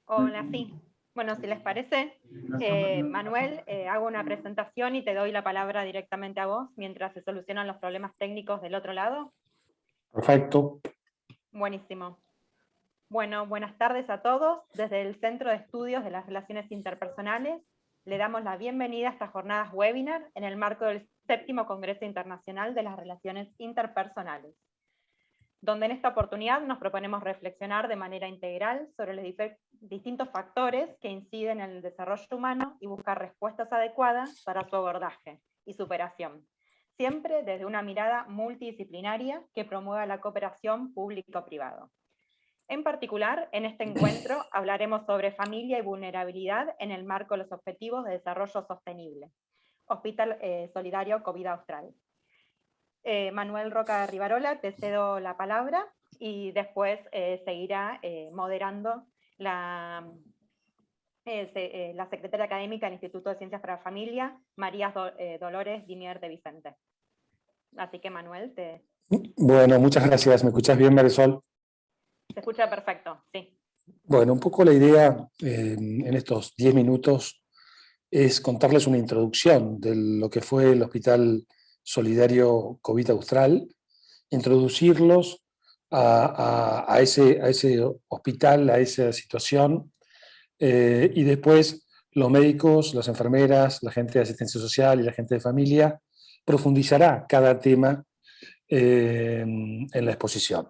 Hola, sí. Bueno, si les parece, Manuel, hago una presentación y te doy la palabra directamente a vos mientras se solucionan los problemas técnicos del otro lado. Perfecto. Buenísimo. Bueno, buenas tardes a todos. Desde el Centro de Estudios de las Relaciones Interpersonales, le damos la bienvenida a estas jornadas webinar en el marco del 7º Congreso Internacional de las Relaciones Interpersonales, donde en esta oportunidad nos proponemos reflexionar de manera integral sobre los distintos factores que inciden en el desarrollo humano y buscar respuestas adecuadas para su abordaje y superación, siempre desde una mirada multidisciplinaria que promueva la cooperación público-privado. En particular, en este encuentro hablaremos sobre familia y vulnerabilidad en el marco de los Objetivos de Desarrollo Sostenible, Hospital Solidario COVID Austral. Manuel Roca Rivarola, te cedo la palabra y después seguirá moderando la secretaria académica del Instituto de Ciencias para la Familia, María Dolores Dimier de Vicente. Así que Manuel, Bueno, muchas gracias. ¿Me escuchás bien, Marisol? Se escucha perfecto, sí. Bueno, un poco la idea en estos 10 minutos es contarles una introducción de lo que fue el Hospital Solidario COVID Austral, introducirlos a ese hospital, a esa situación, y después los médicos, las enfermeras, la gente de asistencia social y la gente de familia profundizará cada tema en la exposición.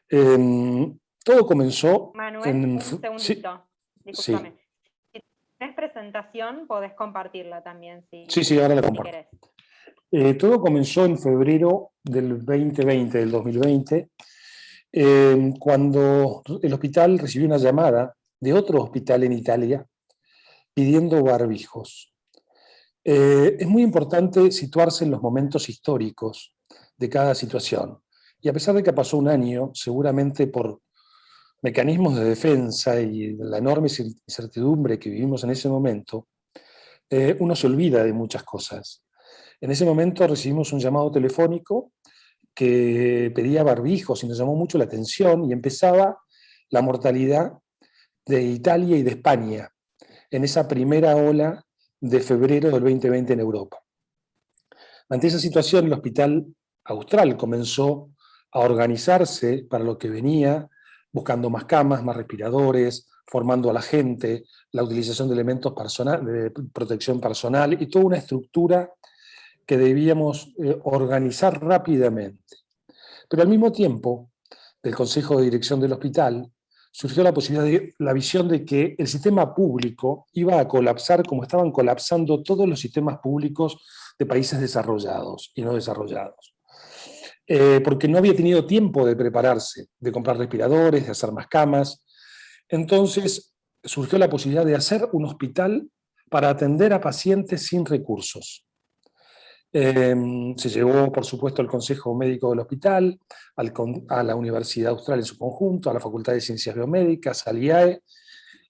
Todo comenzó... Manuel, un segundito, sí, discúlpame. sí. Si tenés presentación, podés compartirla también. Sí, ahora la comparto. Todo comenzó en febrero del 2020, del 2020, cuando el hospital recibió una llamada de otro hospital en Italia pidiendo barbijos. Es muy importante situarse en los momentos históricos de cada situación. Y a pesar de que pasó un año, seguramente por mecanismos de defensa y la enorme incertidumbre que vivimos en ese momento, uno se olvida de muchas cosas. En ese momento recibimos un llamado telefónico que pedía barbijos y nos llamó mucho la atención y empezaba la mortalidad de Italia y de España en esa primera ola de febrero del 2020 en Europa. Ante esa situación, el Hospital Austral comenzó a organizarse para lo que venía, buscando más camas, más respiradores, formando a la gente, la utilización de elementos de protección personal y toda una estructura que debíamos organizar rápidamente. Pero al mismo tiempo, del Consejo de Dirección del Hospital, surgió la visión de que el sistema público iba a colapsar como estaban colapsando todos los sistemas públicos de países desarrollados y no desarrollados. Porque no había tenido tiempo de prepararse, de comprar respiradores, de hacer más camas. Entonces surgió la posibilidad de hacer un hospital para atender a pacientes sin recursos. Se llevó, por supuesto, al Consejo Médico del Hospital, a la Universidad Austral en su conjunto, a la Facultad de Ciencias Biomédicas, al IAE,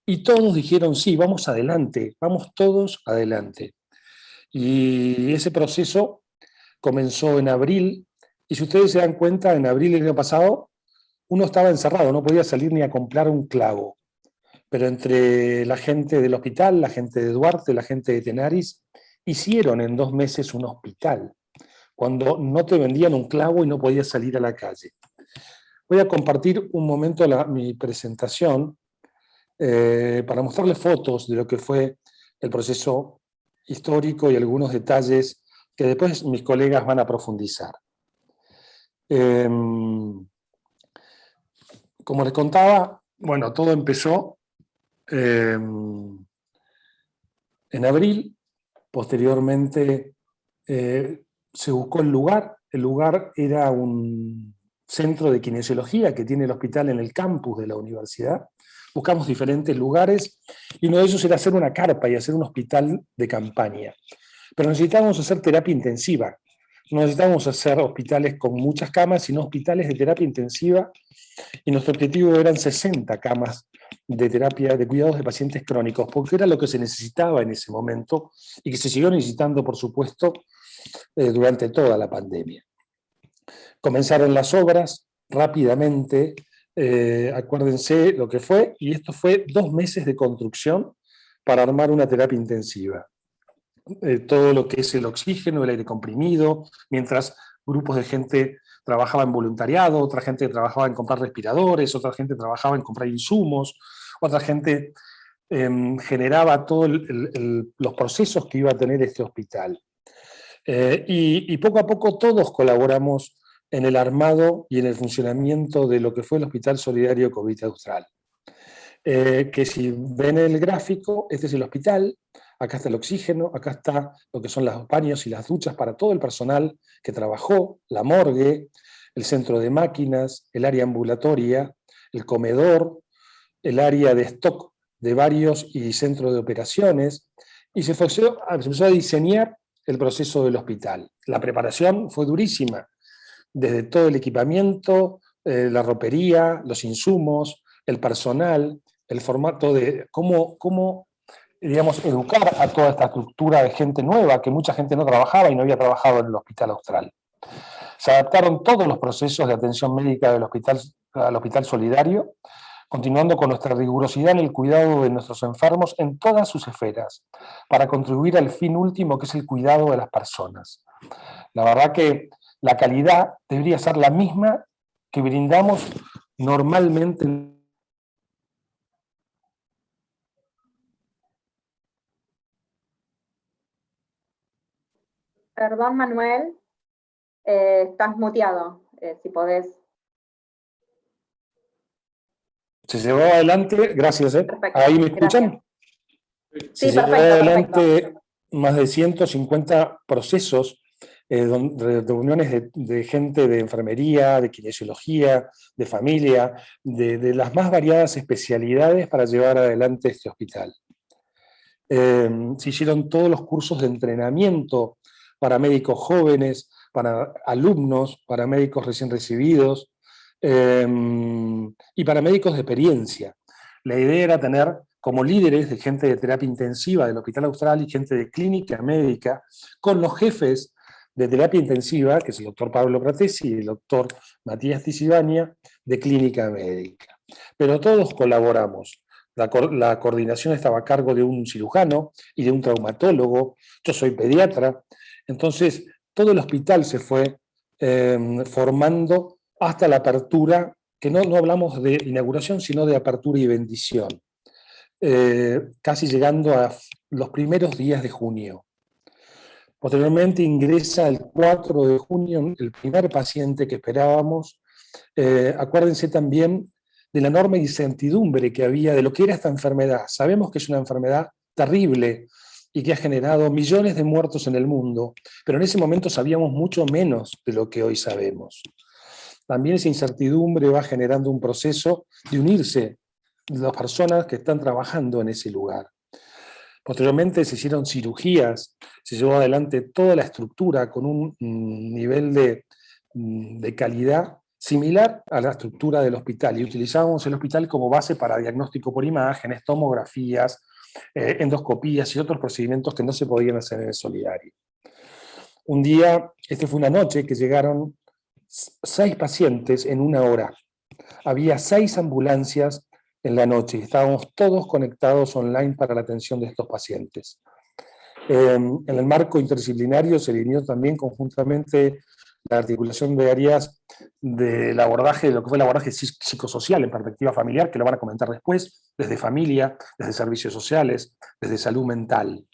y todos dijeron, sí, vamos adelante, vamos todos adelante. Y ese proceso comenzó en abril, y si ustedes se dan cuenta, en abril del año pasado, uno estaba encerrado, no podía salir ni a comprar un clavo. Pero entre la gente del hospital, la gente de Duarte, la gente de Tenaris, hicieron en 2 meses un hospital, cuando no te vendían un clavo y no podías salir a la calle. Voy a compartir un momento mi presentación para mostrarles fotos de lo que fue el proceso histórico y algunos detalles que después mis colegas van a profundizar. Como les contaba, bueno, todo empezó en abril. Posteriormente se buscó el lugar. El lugar era un centro de kinesiología que tiene el hospital en el campus de la universidad. Buscamos diferentes lugares y uno de ellos era hacer una carpa y hacer un hospital de campaña. Pero necesitábamos hacer terapia intensiva. No necesitábamos hacer hospitales con muchas camas, sino hospitales de terapia intensiva. Y nuestro objetivo eran 60 camas de terapia de cuidados de pacientes crónicos, porque era lo que se necesitaba en ese momento y que se siguió necesitando, por supuesto, durante toda la pandemia. Comenzaron las obras rápidamente, acuérdense lo que fue, y esto fue 2 meses de construcción para armar una terapia intensiva. Todo lo que es el oxígeno, el aire comprimido, mientras grupos de gente trabajaba en voluntariado, otra gente trabajaba en comprar respiradores, otra gente trabajaba en comprar insumos, otra gente generaba todos los procesos que iba a tener este hospital. Y poco a poco todos colaboramos en el armado y en el funcionamiento de lo que fue el Hospital Solidario COVID Austral. Que si ven el gráfico, este es el hospital, acá está el oxígeno, acá está lo que son los baños y las duchas para todo el personal que trabajó, la morgue, el centro de máquinas, el área ambulatoria, el comedor, el área de stock de varios y centro de operaciones, y se empezó a diseñar el proceso del hospital. La preparación fue durísima, desde todo el equipamiento, la ropería, los insumos, el personal, el formato de cómo digamos, educar a toda esta estructura de gente nueva, que mucha gente no trabajaba y no había trabajado en el Hospital Austral. Se adaptaron todos los procesos de atención médica del hospital, al Hospital Solidario, continuando con nuestra rigurosidad en el cuidado de nuestros enfermos en todas sus esferas, para contribuir al fin último, que es el cuidado de las personas. La verdad que la calidad debería ser la misma que brindamos normalmente. Perdón, Manuel, estás muteado, si podés. Se llevó adelante, gracias. Perfecto, ¿Ahí me escuchan? Gracias. Se Sí, llevó perfecto, adelante perfecto. más de 150 procesos, reuniones de gente de enfermería, de kinesiología, de familia, de las más variadas especialidades para llevar adelante este hospital. Se hicieron todos los cursos de entrenamiento para médicos jóvenes, para alumnos, para médicos recién recibidos y para médicos de experiencia. La idea era tener como líderes de gente de terapia intensiva del Hospital Austral y gente de clínica médica con los jefes de terapia intensiva, que es el doctor Pablo Pratesi y el doctor Matías Tisibania, de clínica médica. Pero todos colaboramos. La coordinación estaba a cargo de un cirujano y de un traumatólogo. Yo soy pediatra. Entonces, todo el hospital se fue formando hasta la apertura, que no hablamos de inauguración, sino de apertura y bendición, casi llegando a los primeros días de junio. Posteriormente ingresa el 4 de junio el primer paciente que esperábamos. Acuérdense también de la enorme incertidumbre que había de lo que era esta enfermedad. Sabemos que es una enfermedad terrible y que ha generado millones de muertos en el mundo, pero en ese momento sabíamos mucho menos de lo que hoy sabemos. También esa incertidumbre va generando un proceso de unirse las personas que están trabajando en ese lugar. Posteriormente se hicieron cirugías, se llevó adelante toda la estructura con un nivel de calidad similar a la estructura del hospital, y utilizábamos el hospital como base para diagnóstico por imágenes, tomografías, endoscopías y otros procedimientos que no se podían hacer en el solidario. Un día, fue una noche, que llegaron 6 pacientes en 1 hora. Había 6 ambulancias en la noche y estábamos todos conectados online para la atención de estos pacientes. En el marco interdisciplinario se alineó también conjuntamente la articulación de áreas del abordaje, de lo que fue el abordaje psicosocial en perspectiva familiar, que lo van a comentar después, desde familia, desde servicios sociales, desde salud mental.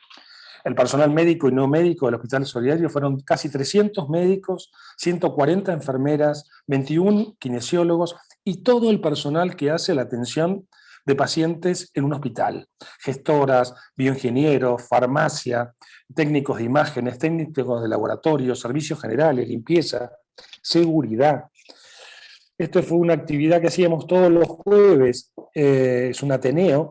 El personal médico y no médico del Hospital Solidario fueron casi 300 médicos, 140 enfermeras, 21 kinesiólogos y todo el personal que hace la atención de pacientes en un hospital. Gestoras, bioingenieros, farmacia, técnicos de imágenes, técnicos de laboratorio, servicios generales, limpieza, seguridad. Esto fue una actividad que hacíamos todos los jueves, es un ateneo,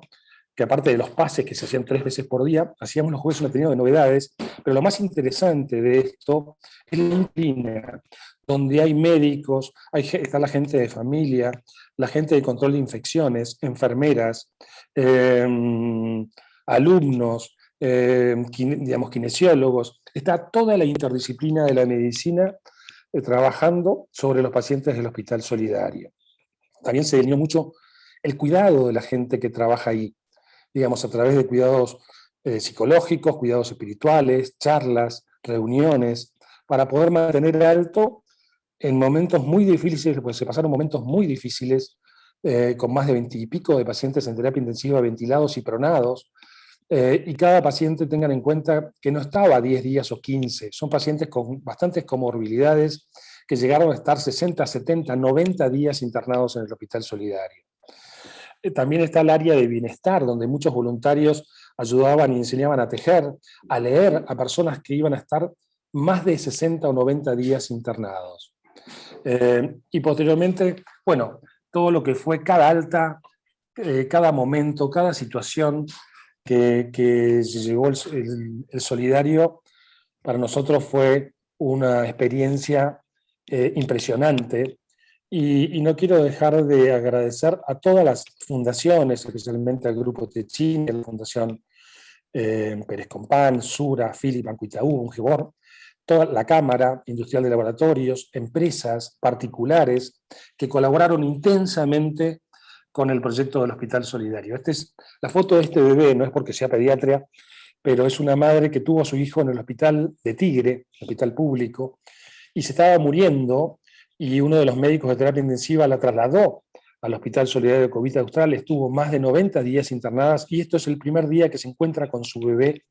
que aparte de los pases que se hacían 3 veces por día, hacíamos los jueves un ateneo de novedades, pero lo más interesante de esto es la disciplina, donde hay médicos, está la gente de familia, la gente de control de infecciones, enfermeras, alumnos, digamos, kinesiólogos, está toda la interdisciplina de la medicina trabajando sobre los pacientes del Hospital Solidario. también se delineó mucho el cuidado de la gente que trabaja ahí, digamos, a través de cuidados psicológicos, cuidados espirituales, charlas, reuniones, para poder mantener alto en momentos muy difíciles, pues se pasaron momentos muy difíciles, con más de 20 y pico de pacientes en terapia intensiva ventilados y pronados, y cada paciente tengan en cuenta que no estaba 10 días o 15, son pacientes con bastantes comorbilidades que llegaron a estar 60, 70, 90 días internados en el Hospital Solidario. También está el área de bienestar, donde muchos voluntarios ayudaban y enseñaban a tejer, a leer a personas que iban a estar más de 60 o 90 días internados. Y posteriormente, bueno, todo lo que fue cada alta, cada momento, cada situación que llegó el Solidario, para nosotros fue una experiencia impresionante. Y no quiero dejar de agradecer a todas las fundaciones, especialmente al Grupo Techín, la Fundación Pérez Compán, Sura, Philip, Banco Itaú, Ungibor, toda la Cámara Industrial de Laboratorios, empresas particulares que colaboraron intensamente con el proyecto del Hospital Solidario. La foto de este bebé, no es porque sea pediatría, pero es una madre que tuvo a su hijo en el hospital de Tigre, el hospital público, y se estaba muriendo, y uno de los médicos de terapia intensiva la trasladó al Hospital Solidario de COVID Austral, estuvo más de 90 días internadas, y esto es el primer día que se encuentra con su bebé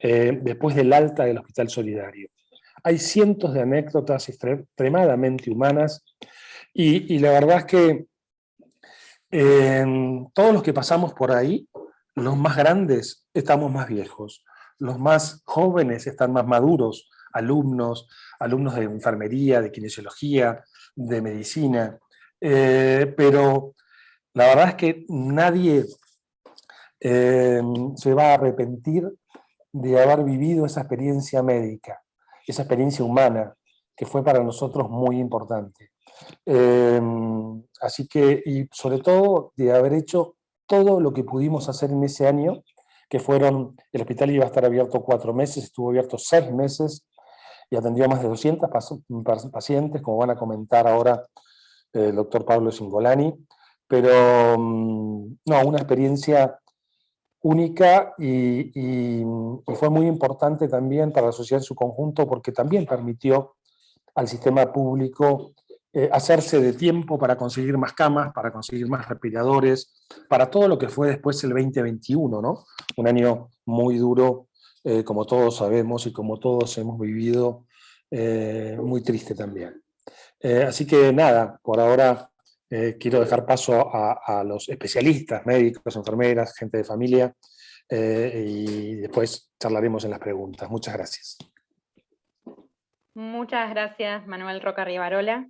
después del alta del Hospital Solidario. Hay cientos de anécdotas extremadamente humanas, y la verdad es que todos los que pasamos por ahí, los más grandes estamos más viejos, los más jóvenes están más maduros, alumnos de enfermería, de kinesiología, de medicina, pero la verdad es que nadie se va a arrepentir de haber vivido esa experiencia médica, esa experiencia humana, que fue para nosotros muy importante. Así que, y sobre todo, de haber hecho todo lo que pudimos hacer en ese año, que fueron, el hospital iba a estar abierto 4 meses, estuvo abierto 6 meses, y atendió a más de 200 pacientes, como van a comentar ahora el doctor Pablo Cingolani, pero no, una experiencia única, y fue muy importante también para la sociedad en su conjunto, porque también permitió al sistema público hacerse de tiempo para conseguir más camas, para conseguir más respiradores, para todo lo que fue después el 2021, ¿no? Un año muy duro, como todos sabemos y como todos hemos vivido, muy triste también. Así que nada, por ahora quiero dejar paso a los especialistas, médicos, enfermeras, gente de familia, y después charlaremos en las preguntas. Muchas gracias. Muchas gracias, Manuel Roca Rivarola.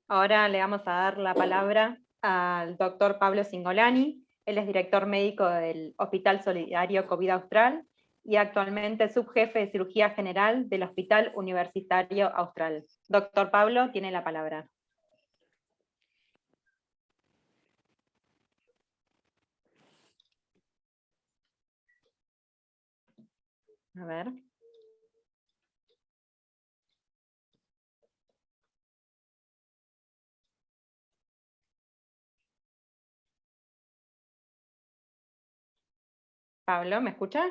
Ahora le vamos a dar la palabra al doctor Pablo Cingolani. Él es director médico del Hospital Solidario COVID Austral y actualmente subjefe de cirugía general del Hospital Universitario Austral. Doctor Pablo, tiene la palabra. A ver. Pablo, ¿me escucha?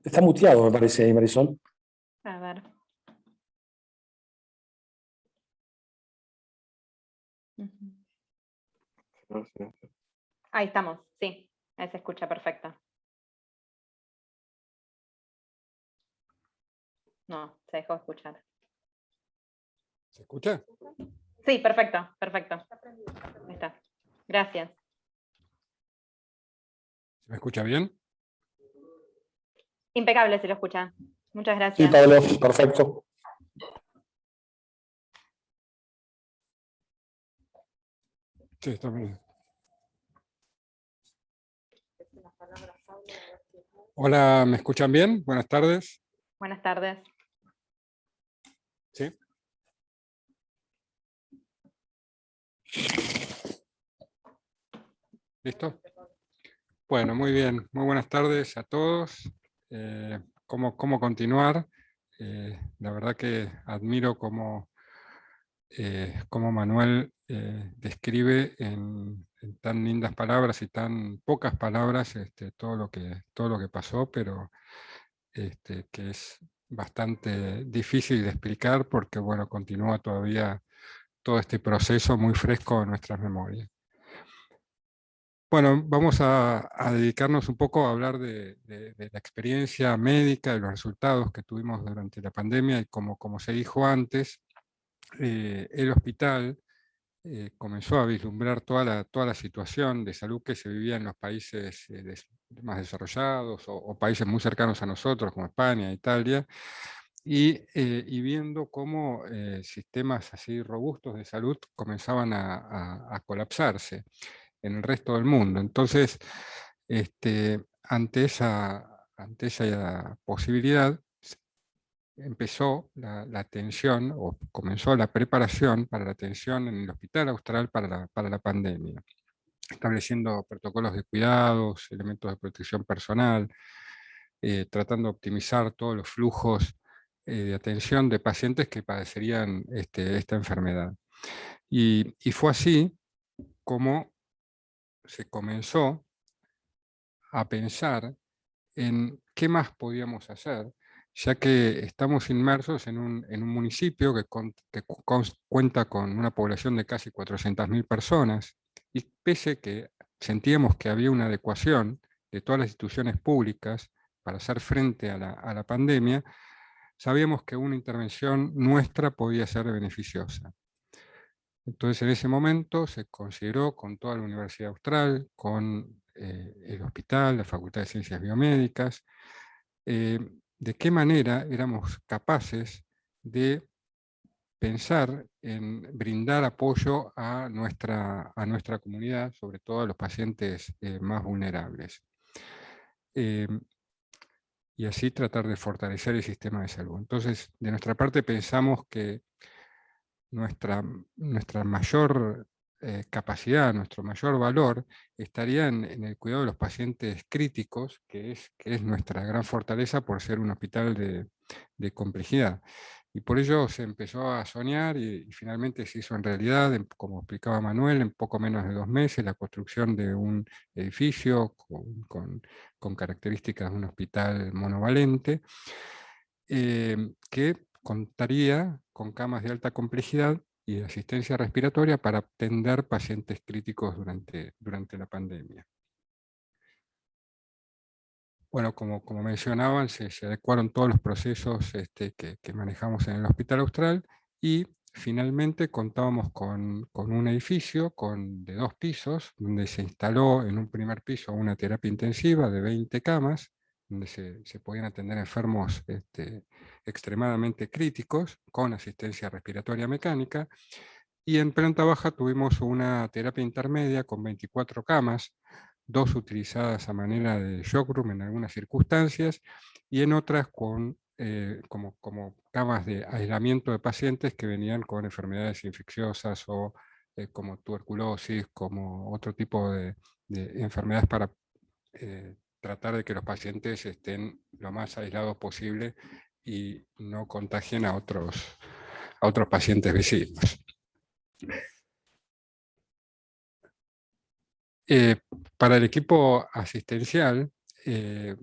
Está muteado, me parece, ahí, Marisol. A ver. Ahí estamos, sí, ahí se escucha perfecto. No, se dejó escuchar. ¿Se escucha? Sí, perfecto, perfecto. Ahí está. Gracias. ¿Se me escucha bien? Impecable se lo escucha. Muchas Sí, gracias. Pablo, perfecto. Sí, está bien. Hola, ¿me escuchan bien? Buenas tardes. Buenas tardes. ¿Sí? ¿Listo? Bueno, muy bien. Muy buenas tardes a todos. ¿Cómo continuar? La verdad que admiro cómo cómo Manuel describe en tan lindas palabras y tan pocas palabras todo lo que pasó, pero que es bastante difícil de explicar porque bueno, continúa todavía todo este proceso muy fresco en nuestras memorias. Bueno, vamos a dedicarnos un poco a hablar de la experiencia médica, de los resultados que tuvimos durante la pandemia y como se dijo antes, el hospital comenzó a vislumbrar toda la situación de salud que se vivía en los países más desarrollados o países muy cercanos a nosotros, como España, Italia, y viendo cómo sistemas así robustos de salud comenzaban a colapsarse en el resto del mundo. Entonces, ante esa posibilidad, empezó la atención, o comenzó la preparación para la atención en el Hospital Austral para la pandemia, estableciendo protocolos de cuidados, elementos de protección personal, tratando de optimizar todos los flujos de atención de pacientes que padecerían esta enfermedad. Y fue así como se comenzó a pensar en qué más podíamos hacer, ya que estamos inmersos en un municipio que cuenta con una población de casi 400.000 personas, y pese que sentíamos que había una adecuación de todas las instituciones públicas para hacer frente a la pandemia, sabíamos que una intervención nuestra podía ser beneficiosa. Entonces, en ese momento se consideró con toda la Universidad Austral, con el hospital, la Facultad de Ciencias Biomédicas, de qué manera éramos capaces de pensar en brindar apoyo a nuestra comunidad, sobre todo a los pacientes más vulnerables. Y así tratar de fortalecer el sistema de salud. Entonces, de nuestra parte pensamos que nuestra mayor capacidad, nuestro mayor valor, estaría en el cuidado de los pacientes críticos, que es nuestra gran fortaleza por ser un hospital de complejidad. Y por ello se empezó a soñar y finalmente se hizo en realidad, como explicaba Manuel, en poco menos de 2 meses, la construcción de un edificio con características de un hospital monovalente, que contaría con camas de alta complejidad y de asistencia respiratoria para atender pacientes críticos durante la pandemia. Bueno, como mencionaban, se adecuaron todos los procesos que manejamos en el Hospital Austral, y finalmente contábamos con un edificio de 2 pisos, donde se instaló en un primer piso una terapia intensiva de 20 camas, donde se podían atender enfermos extremadamente críticos con asistencia respiratoria mecánica, y en planta baja tuvimos una terapia intermedia con 24 camas, 2 utilizadas a manera de shock room en algunas circunstancias, y en otras como camas de aislamiento de pacientes que venían con enfermedades infecciosas o como tuberculosis, como otro tipo de enfermedades para tratar de que los pacientes estén lo más aislados posible y no contagien a otros pacientes vecinos. Para el equipo asistencial,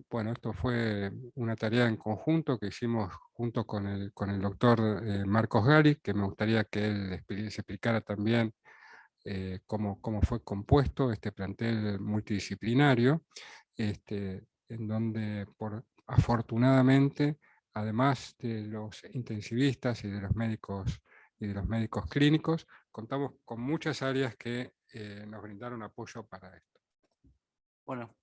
bueno, esto fue una tarea en conjunto que hicimos junto con el doctor Marcos Gali, que me gustaría que él se explicara también cómo fue compuesto este plantel multidisciplinario, en donde afortunadamente, además de los intensivistas y de los médicos clínicos, contamos con muchas áreas que nos brindaron apoyo para esto. Bueno,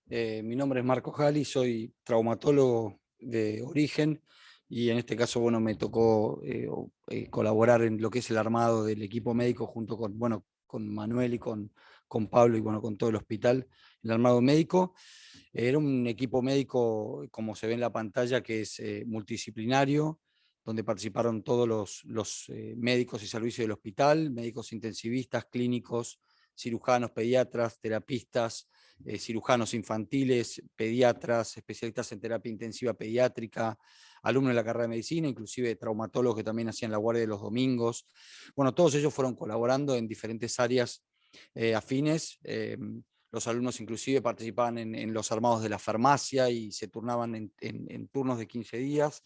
mi nombre es Marcos Gali, soy traumatólogo de origen, y en este caso, bueno, me tocó colaborar en lo que es el armado del equipo médico junto con, bueno, con Manuel y con Pablo y bueno, con todo el hospital, el armado médico. Era un equipo médico, como se ve en la pantalla, que es multidisciplinario, donde participaron todos los médicos y servicios del hospital, médicos intensivistas, clínicos, cirujanos, pediatras, terapistas, cirujanos infantiles, pediatras, especialistas en terapia intensiva pediátrica, alumnos de la carrera de medicina, inclusive traumatólogos que también hacían la guardia de los domingos. Bueno, todos ellos fueron colaborando en diferentes áreas afines. Los alumnos inclusive participaban en los armados de la farmacia y se turnaban en turnos de 15 días.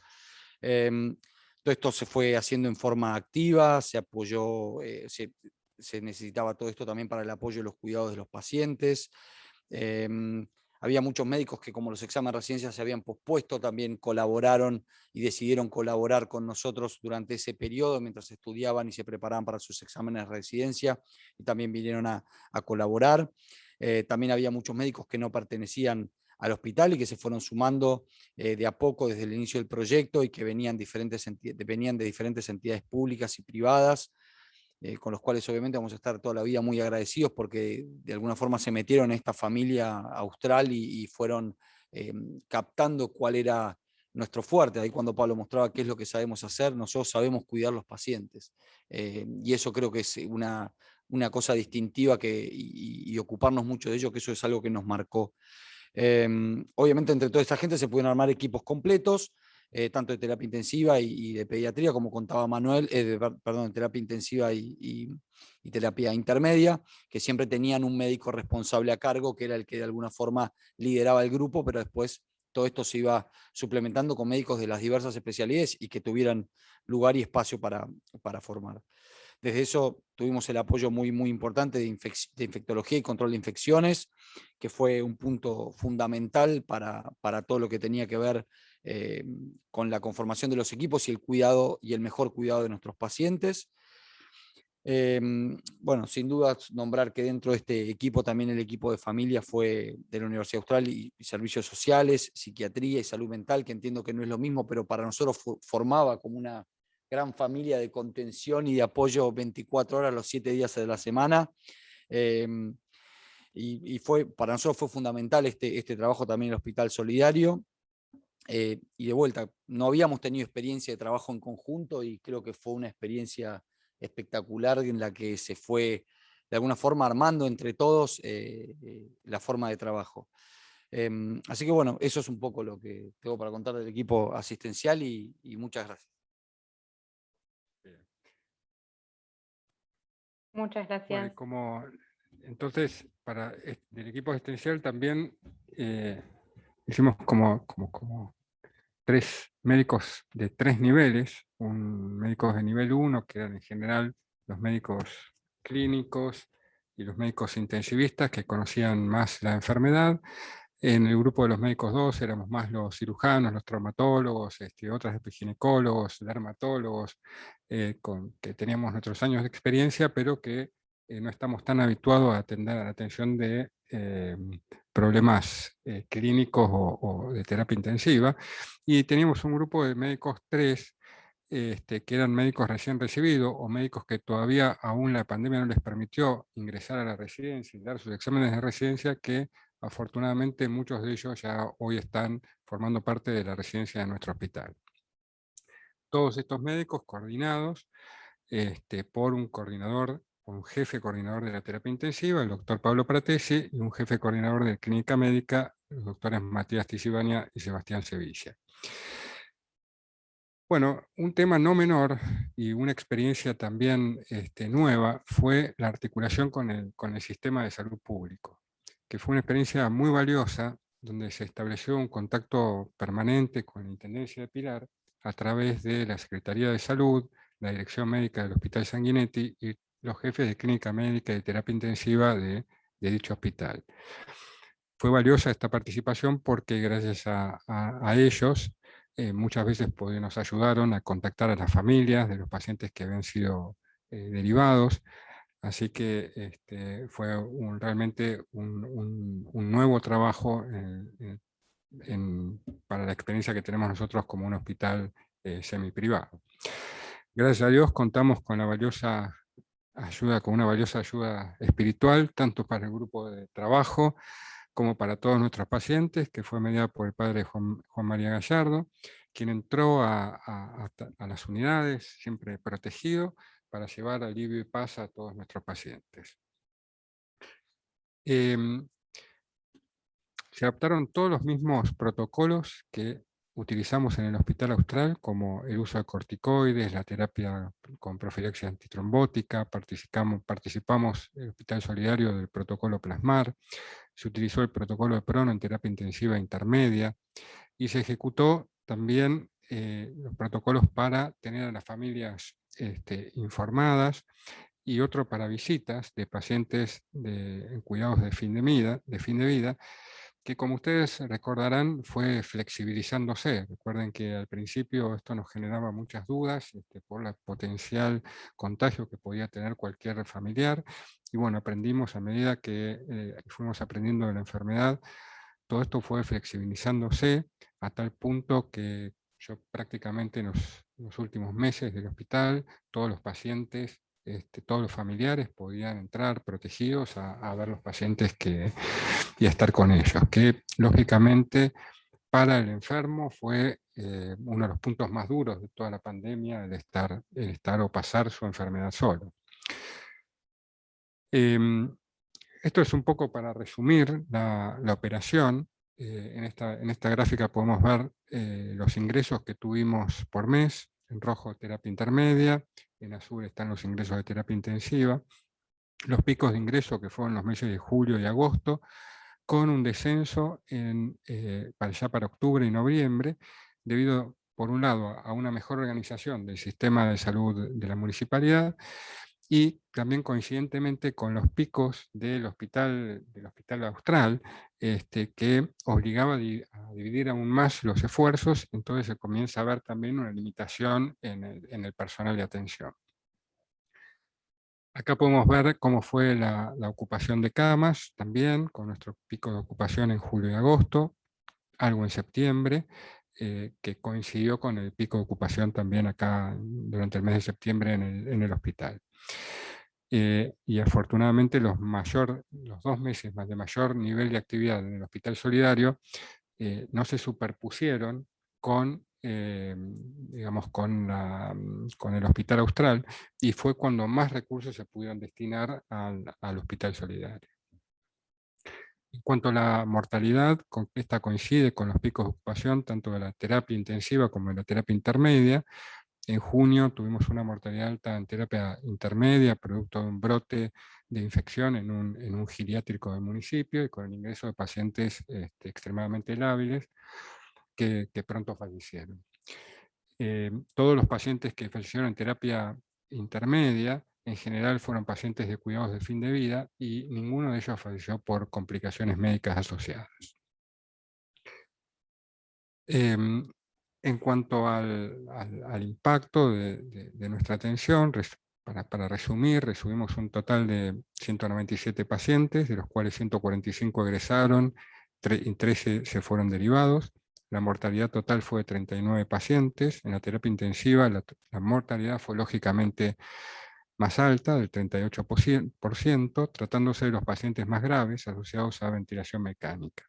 Todo esto se fue haciendo en forma activa, se apoyó, se necesitaba todo esto también para el apoyo de los cuidados de los pacientes. Había muchos médicos que, como los exámenes de residencia se habían pospuesto, también colaboraron y decidieron colaborar con nosotros durante ese periodo mientras estudiaban y se preparaban para sus exámenes de residencia, y también vinieron a colaborar. También había muchos médicos que no pertenecían al hospital y que se fueron sumando de a poco desde el inicio del proyecto y que venían de diferentes entidades públicas y privadas, con los cuales obviamente vamos a estar toda la vida muy agradecidos porque de alguna forma se metieron en esta familia austral y fueron captando cuál era nuestro fuerte. Ahí cuando Pablo mostraba qué es lo que sabemos hacer, nosotros sabemos cuidar los pacientes. Y eso creo que es una cosa distintiva y ocuparnos mucho de ello, que eso es algo que nos marcó. Obviamente entre toda esta gente se pudieron armar equipos completos, tanto de terapia intensiva y de pediatría, como contaba Manuel, de terapia intensiva y terapia intermedia, que siempre tenían un médico responsable a cargo, que era el que de alguna forma lideraba el grupo, pero después todo esto se iba suplementando con médicos de las diversas especialidades y que tuvieran lugar y espacio para formar. Desde eso tuvimos el apoyo muy, muy importante de infectología y control de infecciones, que fue un punto fundamental para todo lo que tenía que ver con la conformación de los equipos y el cuidado y el mejor cuidado de nuestros pacientes. Bueno, sin duda nombrar que dentro de este equipo también el equipo de familia fue de la Universidad Austral y Servicios Sociales, Psiquiatría y Salud Mental, que entiendo que no es lo mismo, pero para nosotros formaba como una gran familia de contención y de apoyo 24 horas los 7 días de la semana. Y para nosotros fue fundamental este trabajo también en el Hospital Solidario. Y de vuelta, no habíamos tenido experiencia de trabajo en conjunto y creo que fue una experiencia espectacular en la que se fue de alguna forma armando entre todos la forma de trabajo. Así que bueno, eso es un poco lo que tengo para contar del equipo asistencial y muchas gracias. Muchas gracias. Bueno, entonces, del equipo asistencial también hicimos como 3 médicos de 3 niveles, médicos de nivel 1, que eran en general los médicos clínicos y los médicos intensivistas que conocían más la enfermedad. En el grupo de los médicos 2 éramos más los cirujanos, los traumatólogos, otros epiginecólogos, dermatólogos, que teníamos nuestros años de experiencia, pero que no estamos tan habituados a atender a la atención de problemas clínicos o de terapia intensiva. Y teníamos un grupo de médicos 3, que eran médicos recién recibidos o médicos que todavía aún la pandemia no les permitió ingresar a la residencia y dar sus exámenes de residencia, que afortunadamente muchos de ellos ya hoy están formando parte de la residencia de nuestro hospital. Todos estos médicos coordinados por un jefe coordinador de la terapia intensiva, el doctor Pablo Pratesi, y un jefe coordinador de clínica médica, los doctores Matías Tisibania y Sebastián Sevilla. Bueno, un tema no menor y una experiencia también nueva fue la articulación con el sistema de salud público, que fue una experiencia muy valiosa, donde se estableció un contacto permanente con la Intendencia de Pilar a través de la Secretaría de Salud, la Dirección Médica del Hospital Sanguinetti y los jefes de clínica médica y de terapia intensiva de dicho hospital. Fue valiosa esta participación porque gracias a ellos muchas veces nos ayudaron a contactar a las familias de los pacientes que habían sido derivados. Así que fue realmente un nuevo trabajo para la experiencia que tenemos nosotros como un hospital semiprivado. Gracias a Dios contamos con una valiosa ayuda espiritual, tanto para el grupo de trabajo como para todos nuestros pacientes, que fue mediada por el padre Juan María Gallardo, quien entró a las unidades, siempre protegido, para llevar alivio y paz a todos nuestros pacientes. Se adoptaron todos los mismos protocolos que utilizamos en el Hospital Austral, como el uso de corticoides, la terapia con profilaxis antitrombótica, participamos en el Hospital Solidario del protocolo Plasmar, se utilizó el protocolo de Prono en terapia intensiva intermedia, y se ejecutó también los protocolos para tener a las familias informadas, y otro para visitas de pacientes en cuidados de fin de vida, que como ustedes recordarán fue flexibilizándose. Recuerden que al principio esto nos generaba muchas dudas por el potencial contagio que podía tener cualquier familiar, y bueno, aprendimos a medida que fuimos aprendiendo de la enfermedad, todo esto fue flexibilizándose a tal punto que yo prácticamente en los últimos meses del hospital, todos los pacientes, todos los familiares podían entrar protegidos a ver los pacientes y a estar con ellos, que lógicamente para el enfermo fue uno de los puntos más duros de toda la pandemia, el estar o pasar su enfermedad solo. Esto es un poco para resumir la operación. En esta gráfica podemos ver los ingresos que tuvimos por mes. En rojo, terapia intermedia. En azul están los ingresos de terapia intensiva. Los picos de ingreso que fueron los meses de julio y agosto, con un descenso para octubre y noviembre, debido, por un lado, a una mejor organización del sistema de salud de la municipalidad, y también coincidentemente con los picos del hospital Austral, que obligaba a dividir aún más los esfuerzos. Entonces se comienza a ver también una limitación en el personal de atención. Acá podemos ver cómo fue la ocupación de camas, también con nuestro pico de ocupación en julio y agosto, algo en septiembre, que coincidió con el pico de ocupación también acá durante el mes de septiembre en el hospital. Y afortunadamente los 2 meses más de mayor nivel de actividad en el Hospital Solidario no se superpusieron con, digamos, con el Hospital Austral, y fue cuando más recursos se pudieron destinar al Hospital Solidario. En cuanto a la mortalidad, esta coincide con los picos de ocupación tanto de la terapia intensiva como de la terapia intermedia. En junio tuvimos una mortalidad alta en terapia intermedia, producto de un brote de infección en un geriátrico del municipio, y con el ingreso de pacientes extremadamente lábiles que pronto fallecieron. Todos los pacientes que fallecieron en terapia intermedia, en general fueron pacientes de cuidados de fin de vida, y ninguno de ellos falleció por complicaciones médicas asociadas. En cuanto al impacto de nuestra atención, para resumimos un total de 197 pacientes, de los cuales 145 egresaron, y 13 se fueron derivados. La mortalidad total fue de 39 pacientes. En la terapia intensiva la mortalidad fue lógicamente más alta, del 38%, tratándose de los pacientes más graves asociados a ventilación mecánica.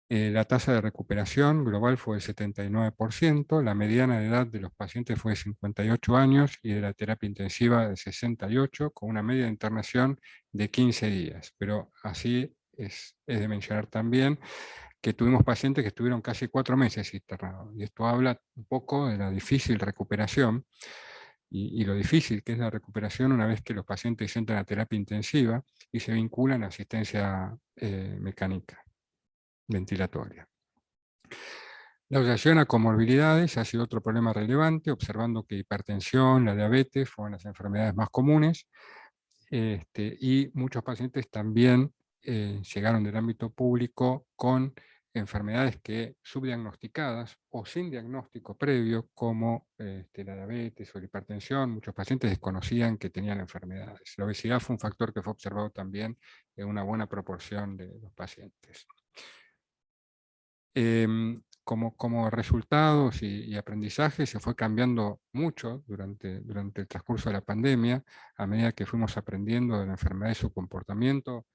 La tasa de recuperación global fue del 79%, la mediana de edad de los pacientes fue de 58 años y de la terapia intensiva de 68, con una media de internación de 15 días. Pero así es de mencionar también que tuvimos pacientes que estuvieron casi 4 meses internados, y esto habla un poco de la difícil recuperación y lo difícil que es la recuperación una vez que los pacientes entran a terapia intensiva y se vinculan a asistencia mecánica ventilatoria. La asociación a comorbilidades ha sido otro problema relevante, observando que hipertensión, la diabetes fueron las enfermedades más comunes, y muchos pacientes también llegaron del ámbito público con enfermedades que subdiagnosticadas o sin diagnóstico previo, como la diabetes o la hipertensión. Muchos pacientes desconocían que tenían enfermedades. La obesidad fue un factor que fue observado también en una buena proporción de los pacientes. Como resultados y aprendizaje se fue cambiando mucho durante el transcurso de la pandemia. A medida que fuimos aprendiendo de la enfermedad y su comportamiento,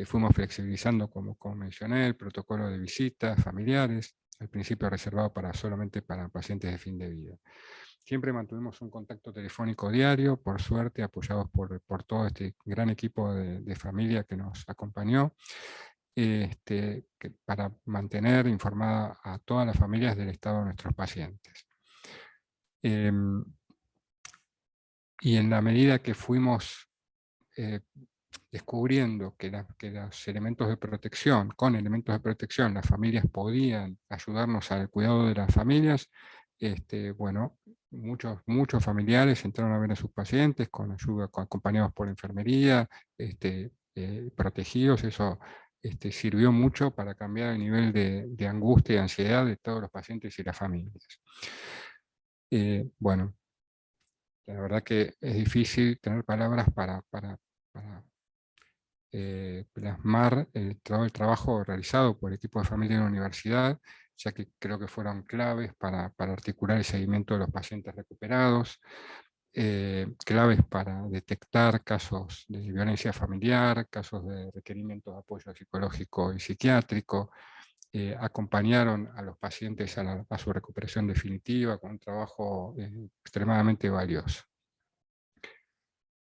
fuimos flexibilizando, como mencioné, el protocolo de visitas familiares, al principio reservado solamente para pacientes de fin de vida. Siempre mantuvimos un contacto telefónico diario, por suerte apoyados por todo este gran equipo de familia que nos acompañó. para mantener informada a todas las familias del estado de nuestros pacientes. Y en la medida que fuimos descubriendo que los elementos de protección, con elementos de protección, las familias podían ayudarnos al cuidado de las familias, bueno, muchos familiares entraron a ver a sus pacientes con ayuda, acompañados por enfermería, protegidos. Eso sirvió mucho para cambiar el nivel de angustia y ansiedad de todos los pacientes y las familias. Bueno, la verdad que es difícil tener palabras para plasmar todo el trabajo realizado por el equipo de familia de la universidad, ya que creo que fueron claves para articular el seguimiento de los pacientes recuperados, claves para detectar casos de violencia familiar, casos de requerimientos de apoyo psicológico y psiquiátrico, acompañaron a los pacientes a su recuperación definitiva con un trabajo extremadamente valioso.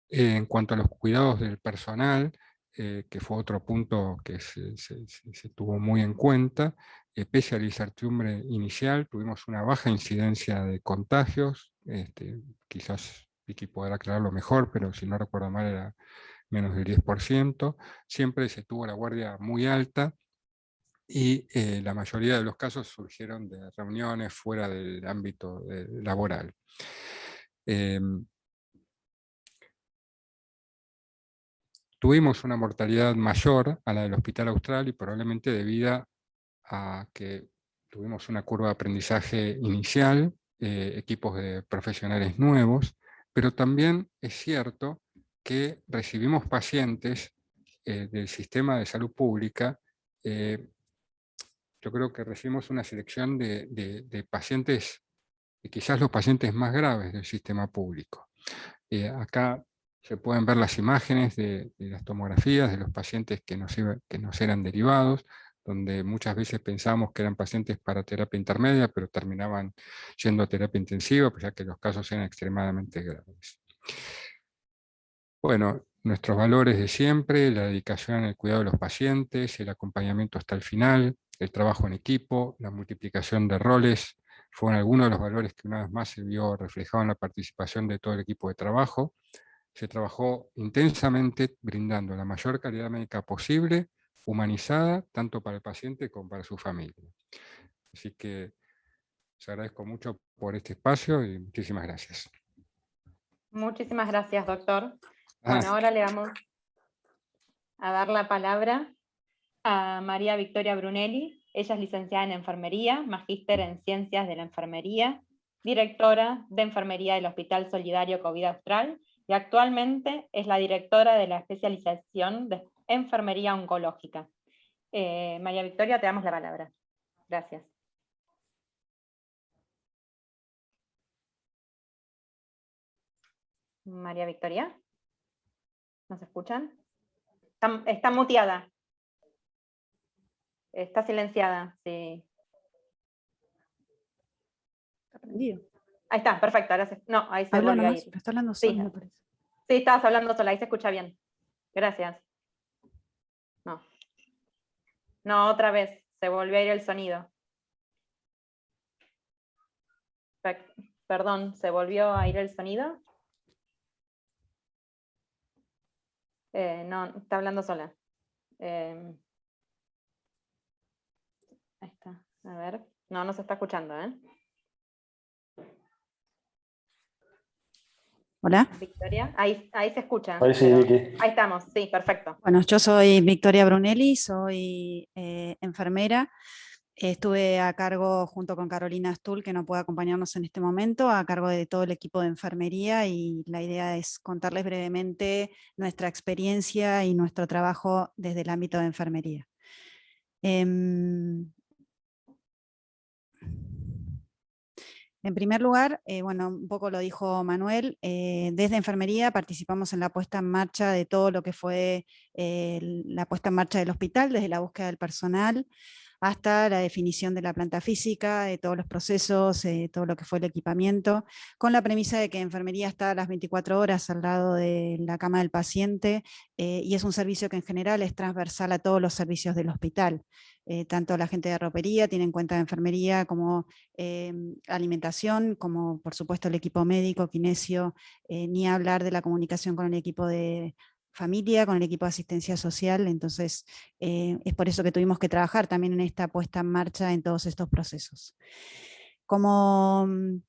En cuanto a los cuidados del personal, que fue otro punto que se tuvo muy en cuenta, pese a la incertidumbre inicial, tuvimos una baja incidencia de contagios, quizás Vicky podrá aclararlo mejor, pero si no recuerdo mal era menos del 10%, siempre se tuvo la guardia muy alta, y la mayoría de los casos surgieron de reuniones fuera del ámbito laboral. Tuvimos una mortalidad mayor a la del Hospital Austral, y probablemente debida a que tuvimos una curva de aprendizaje inicial, equipos de profesionales nuevos, pero también es cierto que recibimos pacientes del sistema de salud pública. Yo creo que recibimos una selección de pacientes, quizás los pacientes más graves del sistema público. Acá se pueden ver las imágenes de las tomografías de los pacientes que nos eran derivados, donde muchas veces pensamos que eran pacientes para terapia intermedia, pero terminaban yendo a terapia intensiva, pues ya que los casos eran extremadamente graves. Bueno, nuestros valores de siempre: la dedicación en el cuidado de los pacientes, el acompañamiento hasta el final, el trabajo en equipo, la multiplicación de roles, fueron algunos de los valores que una vez más se vio reflejado en la participación de todo el equipo de trabajo. Se trabajó intensamente brindando la mayor calidad médica posible, humanizada, tanto para el paciente como para su familia. Así que les agradezco mucho por este espacio y muchísimas gracias. Muchísimas gracias, doctor. Bueno, ahora le vamos a dar la palabra a María Victoria Brunelli. Ella es licenciada en Enfermería, magíster en Ciencias de la Enfermería, directora de Enfermería del Hospital Solidario COVID Austral, y actualmente es la directora de la especialización de Enfermería Oncológica. María Victoria, te damos la palabra. Gracias. María Victoria, ¿nos escuchan? Está muteada. Está silenciada, sí. Está prendido. Ahí está, perfecto. Ahora no, ahí se volvió a ir. Está hablando Sí. sola, me parece. Sí, estabas hablando sola, ahí se escucha bien. Gracias. No. No, otra vez, se volvió a ir el sonido. Perdón, ¿se volvió a ir el sonido? No, está hablando sola. Ahí está, a ver. No, no se está escuchando, ¿eh? Hola. Victoria, ahí se escucha. Ahí sí, Vicky. Ahí estamos, sí, perfecto. Bueno, yo soy Victoria Brunelli, soy enfermera. Estuve a cargo, junto con Carolina Stuhl, que no puede acompañarnos en este momento, a cargo de todo el equipo de enfermería, y la idea es contarles brevemente nuestra experiencia y nuestro trabajo desde el ámbito de enfermería. En primer lugar, bueno, un poco lo dijo Manuel, desde enfermería participamos en la puesta en marcha de todo lo que fue la puesta en marcha del hospital, desde la búsqueda del personal hasta la definición de la planta física, de todos los procesos, todo lo que fue el equipamiento, con la premisa de que enfermería está a las 24 horas al lado de la cama del paciente, y es un servicio que en general es transversal a todos los servicios del hospital. Tanto la gente de ropería tiene en cuenta de enfermería, como alimentación, como por supuesto el equipo médico, kinesio, ni hablar de la comunicación con el equipo de familia, con el equipo de asistencia social. Entonces es por eso que tuvimos que trabajar también en esta puesta en marcha en todos estos procesos. Como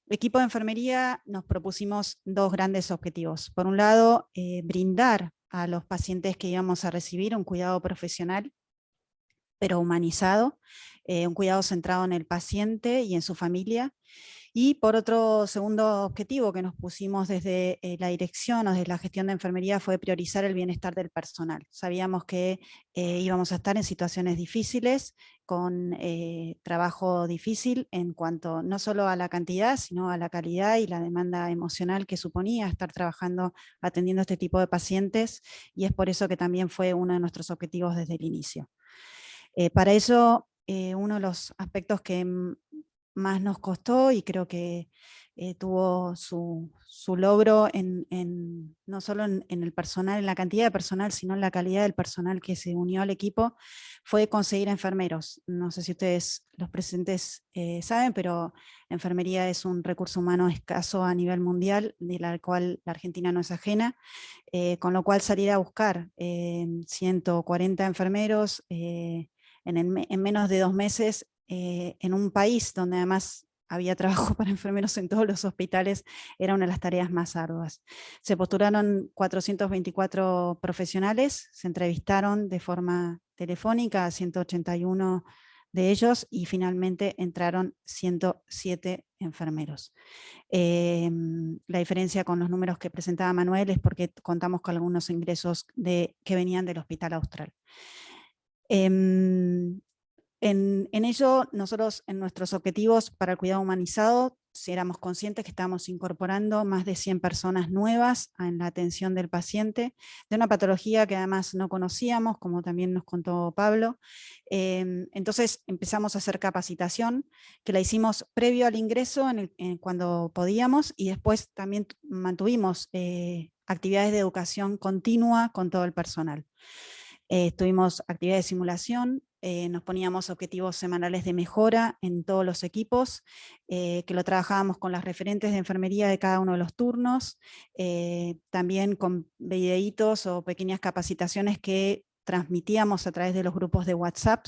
equipo de enfermería nos propusimos dos grandes objetivos. Por un lado, brindar a los pacientes que íbamos a recibir un cuidado profesional, pero humanizado, un cuidado centrado en el paciente y en su familia. Y por otro, segundo objetivo que nos pusimos desde la dirección o desde la gestión de enfermería fue priorizar el bienestar del personal. Sabíamos que íbamos a estar en situaciones difíciles, con trabajo difícil en cuanto no solo a la cantidad, sino a la calidad y la demanda emocional que suponía estar trabajando, atendiendo este tipo de pacientes, y es por eso que también fue uno de nuestros objetivos desde el inicio. Para eso, uno de los aspectos que más nos costó, y creo que tuvo su logro no solo en el personal, en la cantidad de personal, sino en la calidad del personal que se unió al equipo, fue conseguir enfermeros. No sé si ustedes, los presentes, saben, pero enfermería es un recurso humano escaso a nivel mundial, de la cual la Argentina no es ajena, con lo cual salir a buscar 140 enfermeros en menos de 2 meses, en un país donde además había trabajo para enfermeros en todos los hospitales, era una de las tareas más arduas. Se postularon 424 profesionales, se entrevistaron de forma telefónica a 181 de ellos y finalmente entraron 107 enfermeros. La diferencia con los números que presentaba Manuel es porque contamos con algunos ingresos que venían del Hospital Austral. En ello, nosotros en nuestros objetivos para el cuidado humanizado, si éramos conscientes que estábamos incorporando más de 100 personas nuevas en la atención del paciente, de una patología que además no conocíamos, como también nos contó Pablo. Entonces empezamos a hacer capacitación, que la hicimos previo al ingreso, cuando podíamos, y después también mantuvimos actividades de educación continua con todo el personal. Tuvimos actividades de simulación, nos poníamos objetivos semanales de mejora en todos los equipos, que lo trabajábamos con las referentes de enfermería de cada uno de los turnos, también con videitos o pequeñas capacitaciones que transmitíamos a través de los grupos de WhatsApp,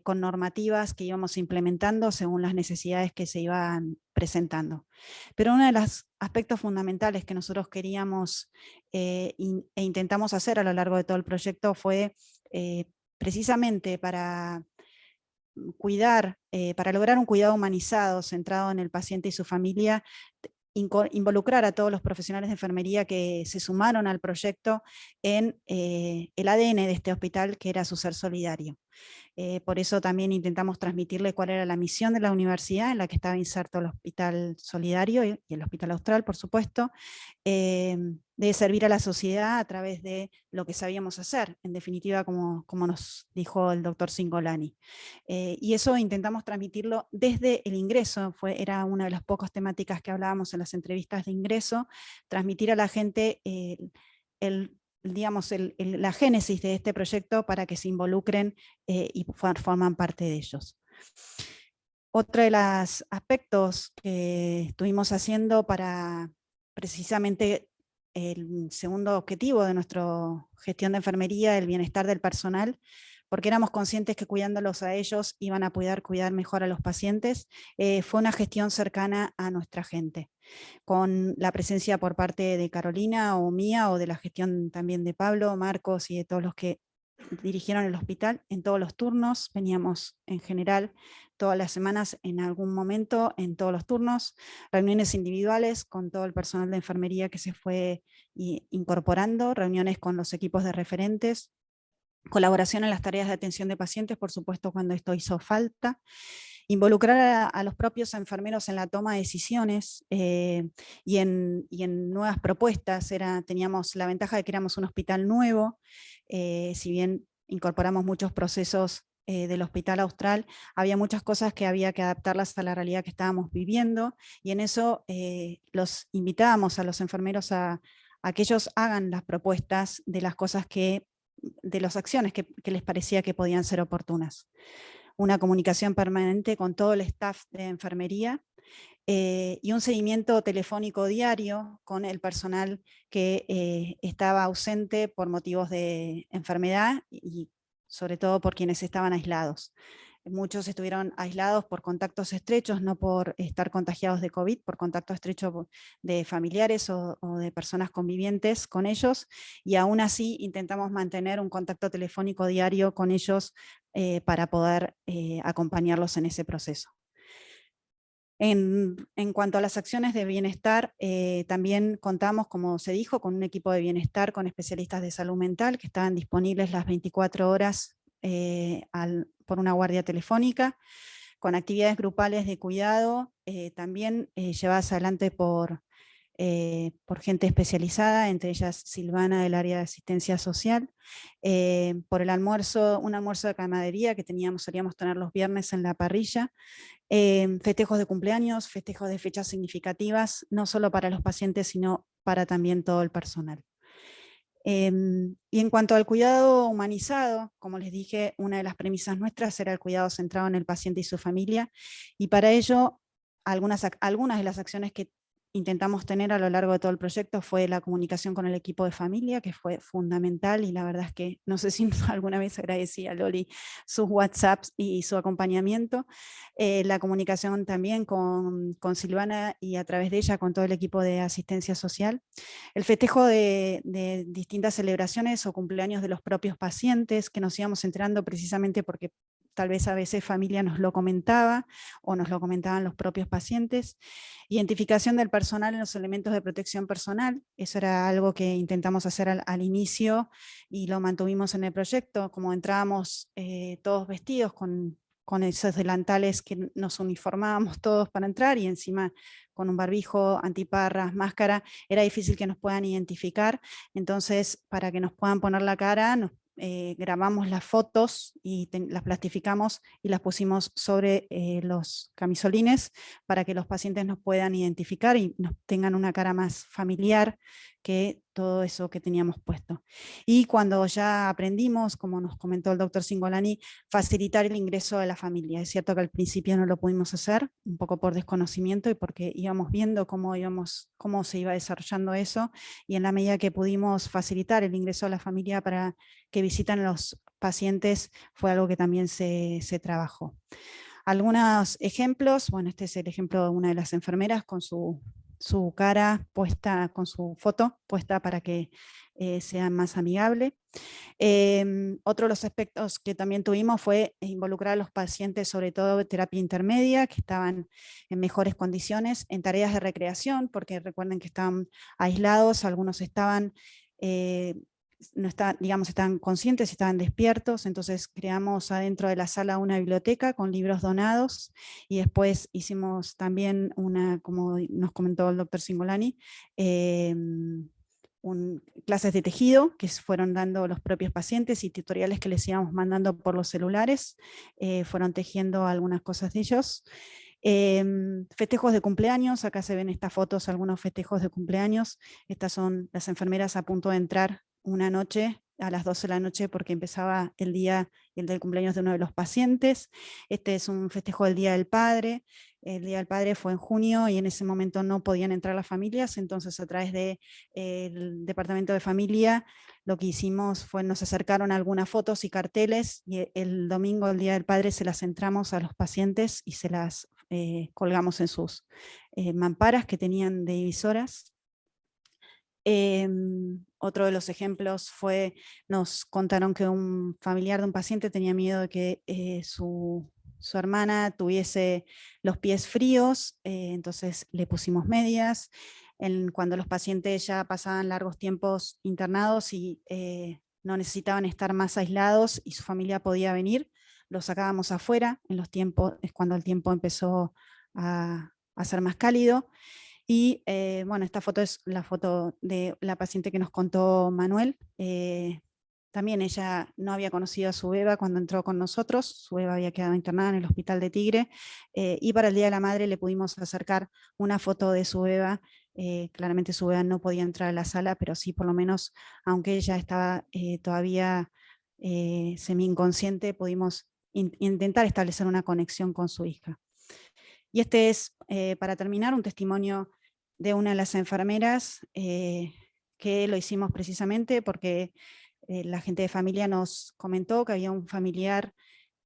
con normativas que íbamos implementando según las necesidades que se iban presentando. Pero uno de los aspectos fundamentales que nosotros queríamos e intentamos hacer a lo largo de todo el proyecto fue precisamente para cuidar, para lograr un cuidado humanizado, centrado en el paciente y su familia, involucrar a todos los profesionales de enfermería que se sumaron al proyecto en el ADN de este hospital, que era su ser solidario. Por eso también intentamos transmitirle cuál era la misión de la universidad en la que estaba inserto el Hospital Solidario y el Hospital Austral, por supuesto, de servir a la sociedad a través de lo que sabíamos hacer, en definitiva, como nos dijo el doctor Cingolani. Y eso intentamos transmitirlo desde el ingreso, era una de las pocas temáticas que hablábamos en las entrevistas de ingreso, transmitir a la gente la génesis de este proyecto para que se involucren y forman parte de ellos. Otro de los aspectos que estuvimos haciendo para precisamente el segundo objetivo de nuestra gestión de enfermería, el bienestar del personal, porque éramos conscientes que cuidándolos a ellos iban a poder cuidar mejor a los pacientes, fue una gestión cercana a nuestra gente, con la presencia por parte de Carolina o mía, o de la gestión también de Pablo, Marcos y de todos los que dirigieron el hospital en todos los turnos. Veníamos en general todas las semanas en algún momento, en todos los turnos, reuniones individuales con todo el personal de enfermería que se fue incorporando, reuniones con los equipos de referentes, colaboración en las tareas de atención de pacientes, por supuesto cuando esto hizo falta, involucrar a los propios enfermeros en la toma de decisiones y en nuevas propuestas. Teníamos la ventaja de que éramos un hospital nuevo, si bien incorporamos muchos procesos del Hospital Austral, había muchas cosas que había que adaptarlas a la realidad que estábamos viviendo, y en eso los invitábamos a los enfermeros a que ellos hagan las propuestas de las cosas de las acciones que les parecía que podían ser oportunas. Una comunicación permanente con todo el staff de enfermería, y un seguimiento telefónico diario con el personal que estaba ausente por motivos de enfermedad y sobre todo por quienes estaban aislados. Muchos estuvieron aislados por contactos estrechos, no por estar contagiados de COVID, por contacto estrecho de familiares o de personas convivientes con ellos, y aún así intentamos mantener un contacto telefónico diario con ellos para poder acompañarlos en ese proceso. En cuanto a las acciones de bienestar, también contamos, como se dijo, con un equipo de bienestar con especialistas de salud mental que estaban disponibles las 24 horas por una guardia telefónica, con actividades grupales de cuidado, también llevadas adelante por gente especializada, entre ellas Silvana del área de asistencia social, por el almuerzo, un almuerzo de camaradería que solíamos tener los viernes en la parrilla, festejos de cumpleaños, festejos de fechas significativas, no solo para los pacientes, sino para también todo el personal. Y en cuanto al cuidado humanizado, como les dije, una de las premisas nuestras era el cuidado centrado en el paciente y su familia, y para ello algunas de las acciones que intentamos tener a lo largo de todo el proyecto fue la comunicación con el equipo de familia, que fue fundamental, y la verdad es que no sé si alguna vez agradecí a Loli sus WhatsApps y su acompañamiento, la comunicación también con Silvana y a través de ella con todo el equipo de asistencia social, el festejo de distintas celebraciones o cumpleaños de los propios pacientes, que nos íbamos enterando precisamente porque tal vez a veces familia nos lo comentaba o nos lo comentaban los propios pacientes. Identificación del personal en los elementos de protección personal, eso era algo que intentamos hacer al inicio y lo mantuvimos en el proyecto, como entrábamos todos vestidos con esos delantales que nos uniformábamos todos para entrar, y encima con un barbijo, antiparras, máscara, era difícil que nos puedan identificar, entonces para que nos puedan poner la cara, grabamos las fotos y las plastificamos y las pusimos sobre los camisolines para que los pacientes nos puedan identificar y nos tengan una cara más familiar que todo eso que teníamos puesto. Y cuando ya aprendimos, como nos comentó el doctor Cingolani, facilitar el ingreso de la familia. Es cierto que al principio no lo pudimos hacer, un poco por desconocimiento y porque íbamos viendo cómo se iba desarrollando eso, y en la medida que pudimos facilitar el ingreso de la familia para que visitan los pacientes, fue algo que también se trabajó. Algunos ejemplos, bueno, este es el ejemplo de una de las enfermeras con su cara puesta, con su foto puesta para que sea más amigable. Otro de los aspectos que también tuvimos fue involucrar a los pacientes, sobre todo de terapia intermedia, que estaban en mejores condiciones, en tareas de recreación, porque recuerden que estaban aislados, algunos estaban estaban conscientes y estaban despiertos, entonces creamos adentro de la sala una biblioteca con libros donados, y después hicimos también como nos comentó el doctor Cingolani, clases de tejido que fueron dando los propios pacientes y tutoriales que les íbamos mandando por los celulares, fueron tejiendo algunas cosas de ellos. Festejos de cumpleaños, acá se ven estas fotos, algunos festejos de cumpleaños, estas son las enfermeras a punto de entrar una noche a las 12 de la noche porque empezaba el día del cumpleaños de uno de los pacientes. Este es un festejo del Día del Padre. El Día del Padre fue en junio y en ese momento no podían entrar las familias, entonces a través del Departamento de Familia lo que hicimos fue, nos acercaron algunas fotos y carteles, y el domingo, el Día del Padre, se las entramos a los pacientes y se las colgamos en sus mamparas que tenían de divisoras. Otro de los ejemplos fue, nos contaron que un familiar de un paciente tenía miedo de que su hermana tuviese los pies fríos, entonces le pusimos medias. Cuando los pacientes ya pasaban largos tiempos internados y no necesitaban estar más aislados y su familia podía venir, los sacábamos afuera, es cuando el tiempo empezó a ser más cálido. Y bueno, esta foto es la foto de la paciente que nos contó Manuel, También ella no había conocido a su beba cuando entró con nosotros, su beba había quedado internada en el hospital de Tigre, y para el Día de la Madre le pudimos acercar una foto de su beba. Claramente su beba no podía entrar a la sala, pero sí por lo menos, aunque ella estaba todavía semi-inconsciente, pudimos intentar establecer una conexión con su hija. Y este es, para terminar, un testimonio de una de las enfermeras, que lo hicimos precisamente porque la gente de familia nos comentó que había un familiar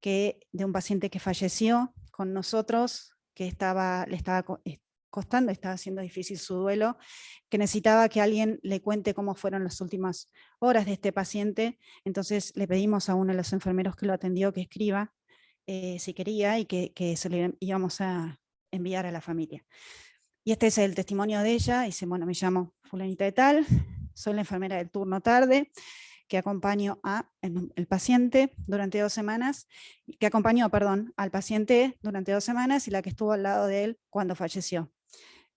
de un paciente que falleció con nosotros, que le estaba costando, estaba haciendo difícil su duelo, que necesitaba que alguien le cuente cómo fueron las últimas horas de este paciente. Entonces le pedimos a uno de los enfermeros que lo atendió que escriba si quería, y que se lo íbamos a enviar a la familia. Y este es el testimonio de ella. Dice: bueno, me llamo fulanita de tal, soy la enfermera del turno tarde, que acompaño al paciente durante 2 semanas, que acompañó, perdón, al paciente durante 2 semanas y la que estuvo al lado de él cuando falleció.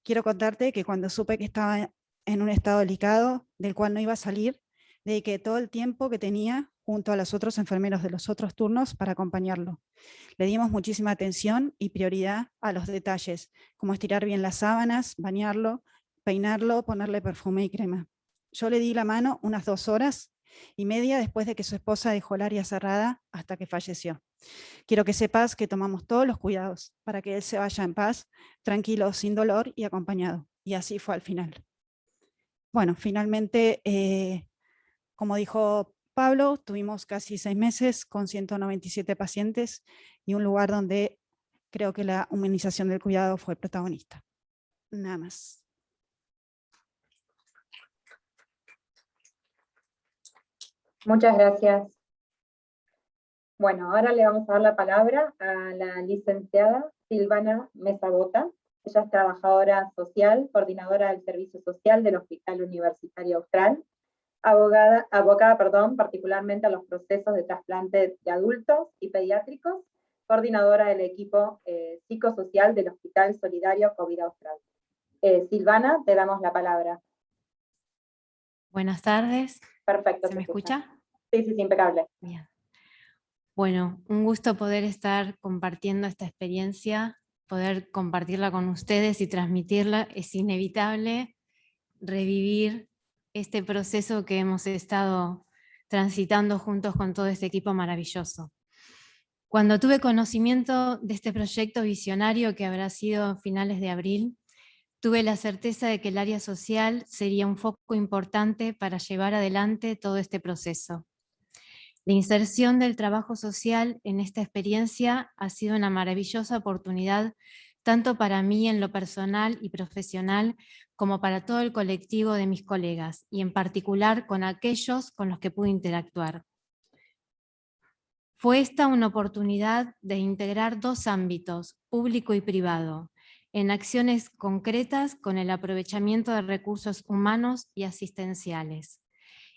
Quiero contarte que cuando supe que estaba en un estado delicado, del cual no iba a salir, dediqué todo el tiempo que tenía junto a los otros enfermeros de los otros turnos para acompañarlo. Le dimos muchísima atención y prioridad a los detalles, como estirar bien las sábanas, bañarlo, peinarlo, ponerle perfume y crema. Yo le di la mano unas 2 horas y media después de que su esposa dejó el área cerrada hasta que falleció. Quiero que sepas que tomamos todos los cuidados para que él se vaya en paz, tranquilo, sin dolor y acompañado. Y así fue al final. Bueno, finalmente, como dijo Pablo, tuvimos casi 6 meses con 197 pacientes y un lugar donde creo que la humanización del cuidado fue el protagonista. Nada más. Muchas gracias. Bueno, ahora le vamos a dar la palabra a la licenciada Silvana Mesa Bota. Ella es trabajadora social, coordinadora del Servicio Social del Hospital Universitario Austral, abocada, particularmente a los procesos de trasplante de adultos y pediátricos, coordinadora del equipo psicosocial del Hospital Solidario COVID Austral. Silvana, te damos la palabra. Buenas tardes. Perfecto. ¿Se me escucha? Sí, impecable. Bien. Bueno, un gusto poder estar compartiendo esta experiencia, poder compartirla con ustedes y transmitirla. Es inevitable revivir este proceso que hemos estado transitando juntos con todo este equipo maravilloso. Cuando tuve conocimiento de este proyecto visionario, que habrá sido a finales de abril, tuve la certeza de que el área social sería un foco importante para llevar adelante todo este proceso. La inserción del trabajo social en esta experiencia ha sido una maravillosa oportunidad, tanto para mí en lo personal y profesional, como para todo el colectivo de mis colegas, y en particular con aquellos con los que pude interactuar. Fue esta una oportunidad de integrar 2 ámbitos, público y privado, en acciones concretas con el aprovechamiento de recursos humanos y asistenciales.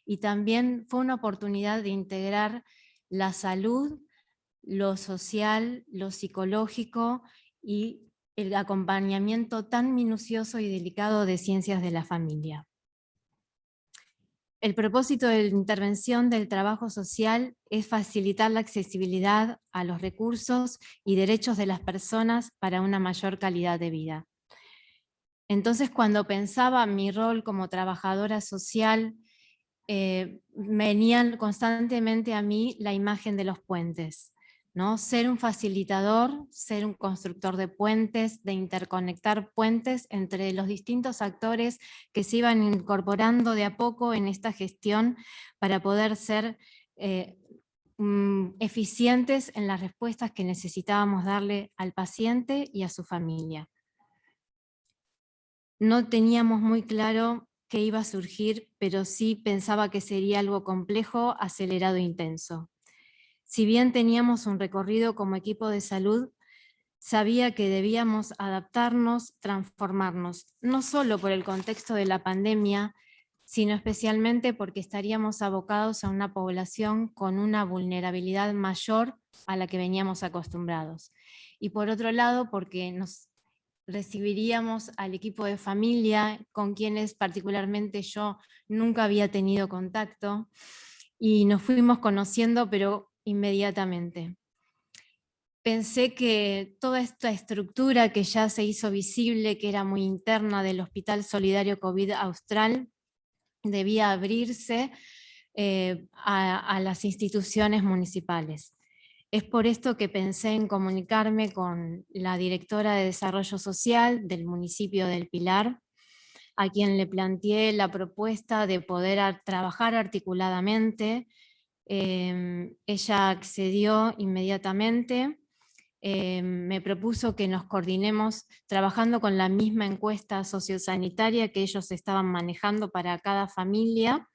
Y también fue una oportunidad de integrar la salud, lo social, lo psicológico y el acompañamiento tan minucioso y delicado de ciencias de la familia. El propósito de la intervención del trabajo social es facilitar la accesibilidad a los recursos y derechos de las personas para una mayor calidad de vida. Entonces, cuando pensaba mi rol como trabajadora social, venían constantemente a mí la imagen de los puentes, ¿no? Ser un facilitador, ser un constructor de puentes, de interconectar puentes entre los distintos actores que se iban incorporando de a poco en esta gestión para poder ser eficientes en las respuestas que necesitábamos darle al paciente y a su familia. No teníamos muy claro qué iba a surgir, pero sí pensaba que sería algo complejo, acelerado e intenso. Si bien teníamos un recorrido como equipo de salud, sabía que debíamos adaptarnos, transformarnos, no solo por el contexto de la pandemia, sino especialmente porque estaríamos abocados a una población con una vulnerabilidad mayor a la que veníamos acostumbrados. Y por otro lado, porque nos recibiríamos al equipo de familia, con quienes particularmente yo nunca había tenido contacto, y nos fuimos conociendo, pero inmediatamente. Pensé que toda esta estructura que ya se hizo visible, que era muy interna del Hospital Solidario COVID Austral, debía abrirse a las instituciones municipales. Es por esto que pensé en comunicarme con la directora de Desarrollo Social del municipio del Pilar, a quien le planteé la propuesta de poder trabajar articuladamente. Ella accedió inmediatamente. Me propuso que nos coordinemos trabajando con la misma encuesta sociosanitaria que ellos estaban manejando para cada familia,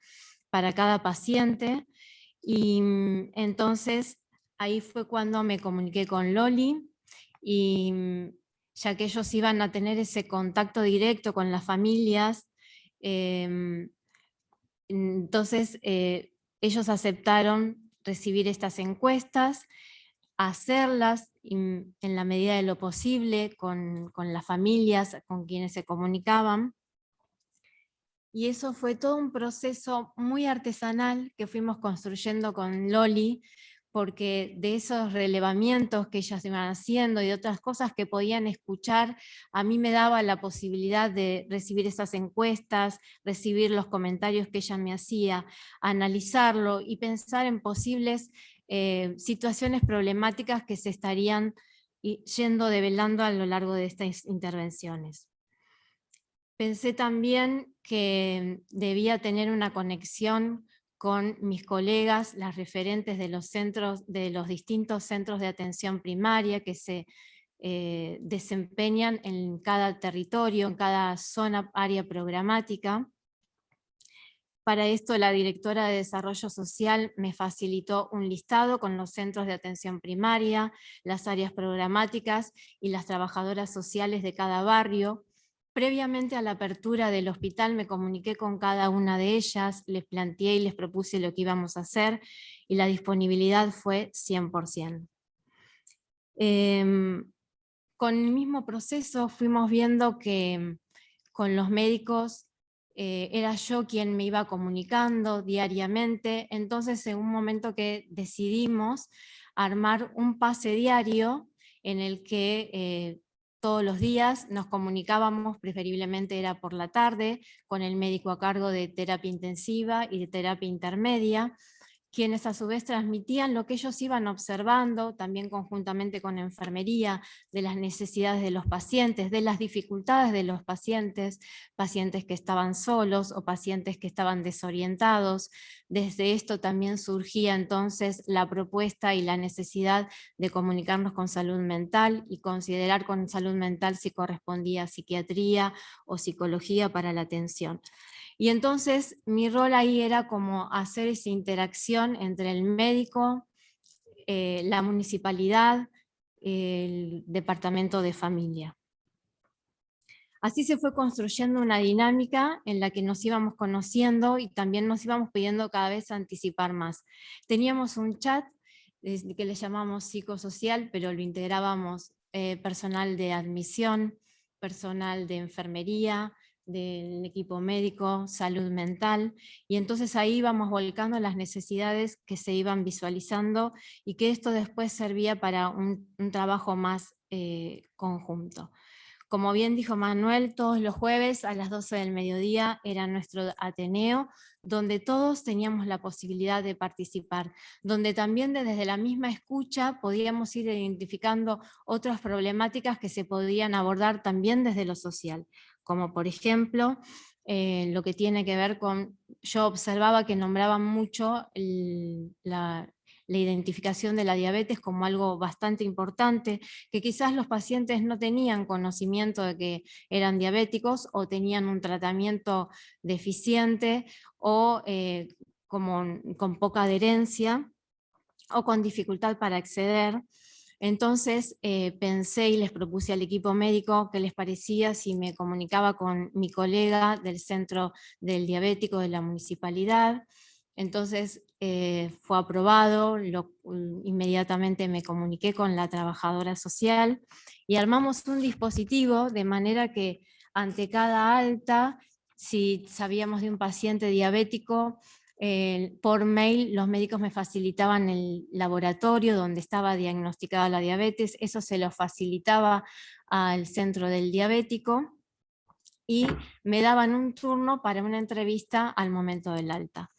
para cada paciente, y entonces ahí fue cuando me comuniqué con Loli, y ya que ellos iban a tener ese contacto directo con las familias, entonces ellos aceptaron recibir estas encuestas, hacerlas en la medida de lo posible con las familias con quienes se comunicaban. Y eso fue todo un proceso muy artesanal que fuimos construyendo con Loli, porque de esos relevamientos que ellas iban haciendo y de otras cosas que podían escuchar, a mí me daba la posibilidad de recibir esas encuestas, recibir los comentarios que ella me hacía, analizarlo y pensar en posibles situaciones problemáticas que se estarían yendo develando a lo largo de estas intervenciones. Pensé también que debía tener una conexión con mis colegas, las referentes de los distintos centros de atención primaria que se desempeñan en cada territorio, en cada zona, área programática. Para esto, la directora de Desarrollo Social me facilitó un listado con los centros de atención primaria, las áreas programáticas y las trabajadoras sociales de cada barrio. Previamente a la apertura del hospital me comuniqué con cada una de ellas, les planteé y les propuse lo que íbamos a hacer, y la disponibilidad fue 100%. Con el mismo proceso fuimos viendo que con los médicos era yo quien me iba comunicando diariamente, entonces en un momento que decidimos armar un pase diario en el que todos los días nos comunicábamos, preferiblemente era por la tarde, con el médico a cargo de terapia intensiva y de terapia intermedia, quienes a su vez transmitían lo que ellos iban observando, también conjuntamente con enfermería, de las necesidades de los pacientes, de las dificultades de los pacientes, pacientes que estaban solos o pacientes que estaban desorientados. Desde esto también surgía entonces la propuesta y la necesidad de comunicarnos con salud mental y considerar con salud mental si correspondía a psiquiatría o psicología para la atención. Y entonces mi rol ahí era como hacer esa interacción entre el médico, la municipalidad, el departamento de familia. Así se fue construyendo una dinámica en la que nos íbamos conociendo y también nos íbamos pidiendo cada vez anticipar más. Teníamos un chat que le llamamos psicosocial, pero lo integrábamos personal de admisión, personal de enfermería, del equipo médico, salud mental, y entonces ahí íbamos volcando las necesidades que se iban visualizando y que esto después servía para un trabajo más conjunto. Como bien dijo Manuel, todos los jueves a las 12 del mediodía era nuestro Ateneo, donde todos teníamos la posibilidad de participar, donde también desde la misma escucha podíamos ir identificando otras problemáticas que se podían abordar también desde lo social, como por ejemplo lo que tiene que ver con, yo observaba que nombraban mucho la identificación de la diabetes como algo bastante importante, que quizás los pacientes no tenían conocimiento de que eran diabéticos o tenían un tratamiento deficiente o con poca adherencia o con dificultad para acceder. Entonces pensé y les propuse al equipo médico qué les parecía si me comunicaba con mi colega del centro del diabético de la municipalidad. Entonces fue aprobado, inmediatamente me comuniqué con la trabajadora social y armamos un dispositivo de manera que ante cada alta, si sabíamos de un paciente diabético, Por mail los médicos me facilitaban el laboratorio donde estaba diagnosticada la diabetes, eso se lo facilitaba al centro del diabético y me daban un turno para una entrevista al momento del alta.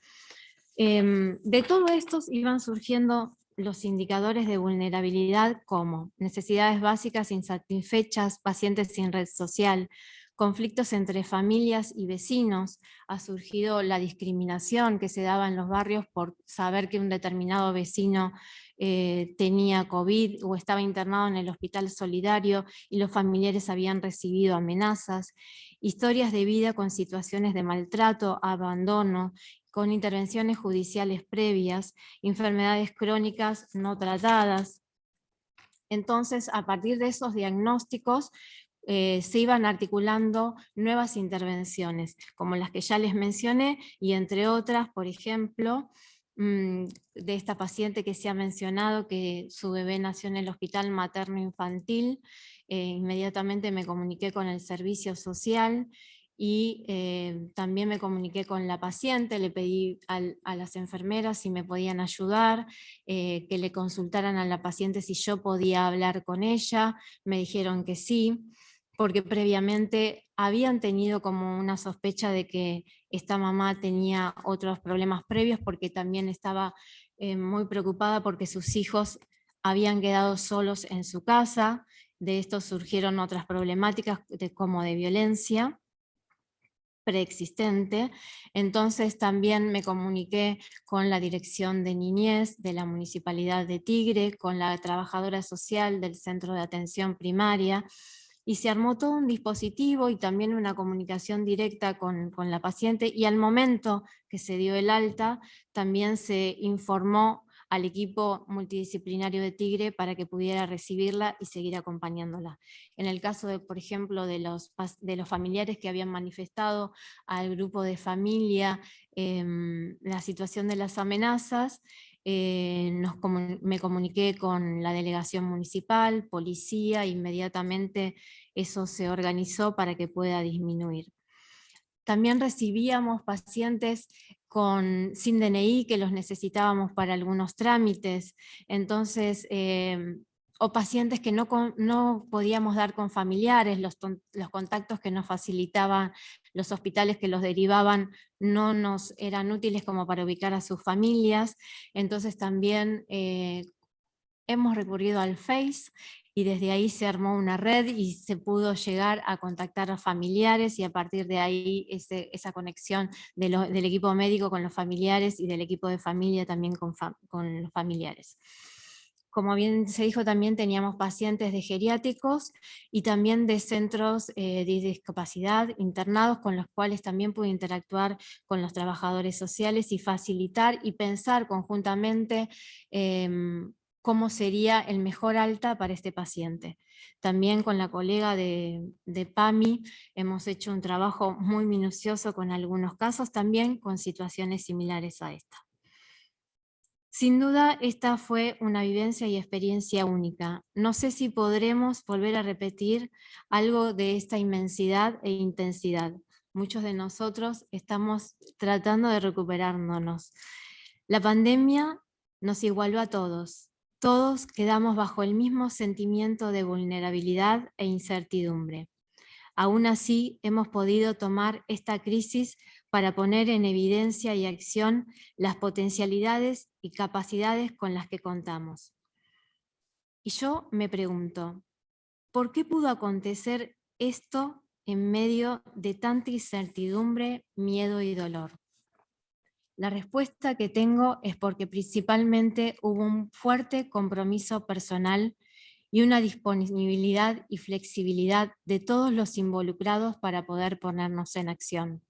De todo esto iban surgiendo los indicadores de vulnerabilidad como necesidades básicas insatisfechas, pacientes sin red social, conflictos entre familias y vecinos, ha surgido la discriminación que se daba en los barrios por saber que un determinado vecino tenía COVID o estaba internado en el hospital solidario y los familiares habían recibido amenazas, historias de vida con situaciones de maltrato, abandono, con intervenciones judiciales previas, enfermedades crónicas no tratadas. Entonces, a partir de esos diagnósticos, se iban articulando nuevas intervenciones, como las que ya les mencioné, y entre otras, por ejemplo, de esta paciente que se ha mencionado, que su bebé nació en el hospital materno-infantil, inmediatamente me comuniqué con el servicio social, y también me comuniqué con la paciente, le pedí a las enfermeras si me podían ayudar, que le consultaran a la paciente si yo podía hablar con ella, me dijeron que sí, porque previamente habían tenido como una sospecha de que esta mamá tenía otros problemas previos, porque también estaba muy preocupada porque sus hijos habían quedado solos en su casa. De esto surgieron otras problemáticas como de violencia preexistente. Entonces también me comuniqué con la Dirección de Niñez de la Municipalidad de Tigre, con la trabajadora social del Centro de Atención Primaria, y se armó todo un dispositivo y también una comunicación directa con la paciente, y al momento que se dio el alta también se informó al equipo multidisciplinario de Tigre para que pudiera recibirla y seguir acompañándola. En el caso de, por ejemplo, de los familiares que habían manifestado al grupo de familia la situación de las amenazas, me comuniqué con la delegación municipal, policía, inmediatamente eso se organizó para que pueda disminuir. También recibíamos pacientes sin DNI que los necesitábamos para algunos trámites, entonces, o pacientes que no podíamos dar con familiares, los contactos que nos facilitaban los hospitales que los derivaban no nos eran útiles como para ubicar a sus familias, entonces también hemos recurrido al Face, y desde ahí se armó una red y se pudo llegar a contactar a familiares, y a partir de ahí esa conexión del equipo médico con los familiares y del equipo de familia también con los familiares. Como bien se dijo, también teníamos pacientes de geriátricos y también de centros de discapacidad internados, con los cuales también pude interactuar con los trabajadores sociales y facilitar y pensar conjuntamente cómo sería el mejor alta para este paciente. También con la colega de PAMI hemos hecho un trabajo muy minucioso con algunos casos, también con situaciones similares a esta. Sin duda, esta fue una vivencia y experiencia única. No sé si podremos volver a repetir algo de esta inmensidad e intensidad. Muchos de nosotros estamos tratando de recuperarnos. La pandemia nos igualó a todos. Todos quedamos bajo el mismo sentimiento de vulnerabilidad e incertidumbre. Aún así, hemos podido tomar esta crisis para poner en evidencia y acción las potencialidades y capacidades con las que contamos. Y yo me pregunto, ¿por qué pudo acontecer esto en medio de tanta incertidumbre, miedo y dolor? La respuesta que tengo es porque principalmente hubo un fuerte compromiso personal y una disponibilidad y flexibilidad de todos los involucrados para poder ponernos en acción.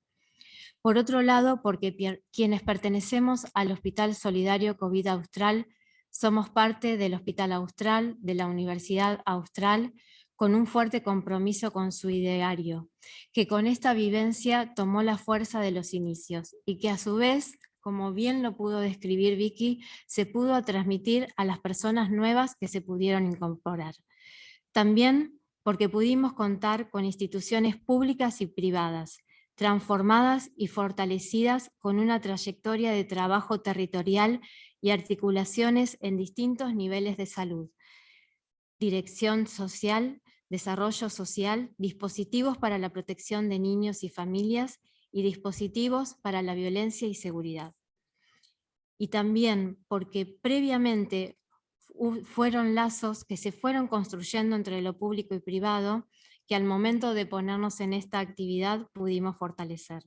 Por otro lado, porque quienes pertenecemos al Hospital Solidario COVID Austral somos parte del Hospital Austral, de la Universidad Austral, con un fuerte compromiso con su ideario, que con esta vivencia tomó la fuerza de los inicios y que a su vez, como bien lo pudo describir Vicky, se pudo transmitir a las personas nuevas que se pudieron incorporar. También porque pudimos contar con instituciones públicas y privadas, transformadas y fortalecidas con una trayectoria de trabajo territorial y articulaciones en distintos niveles de salud, dirección social, desarrollo social, dispositivos para la protección de niños y familias y dispositivos para la violencia y seguridad. Y también porque previamente fueron lazos que se fueron construyendo entre lo público y privado, que al momento de ponernos en esta actividad pudimos fortalecer.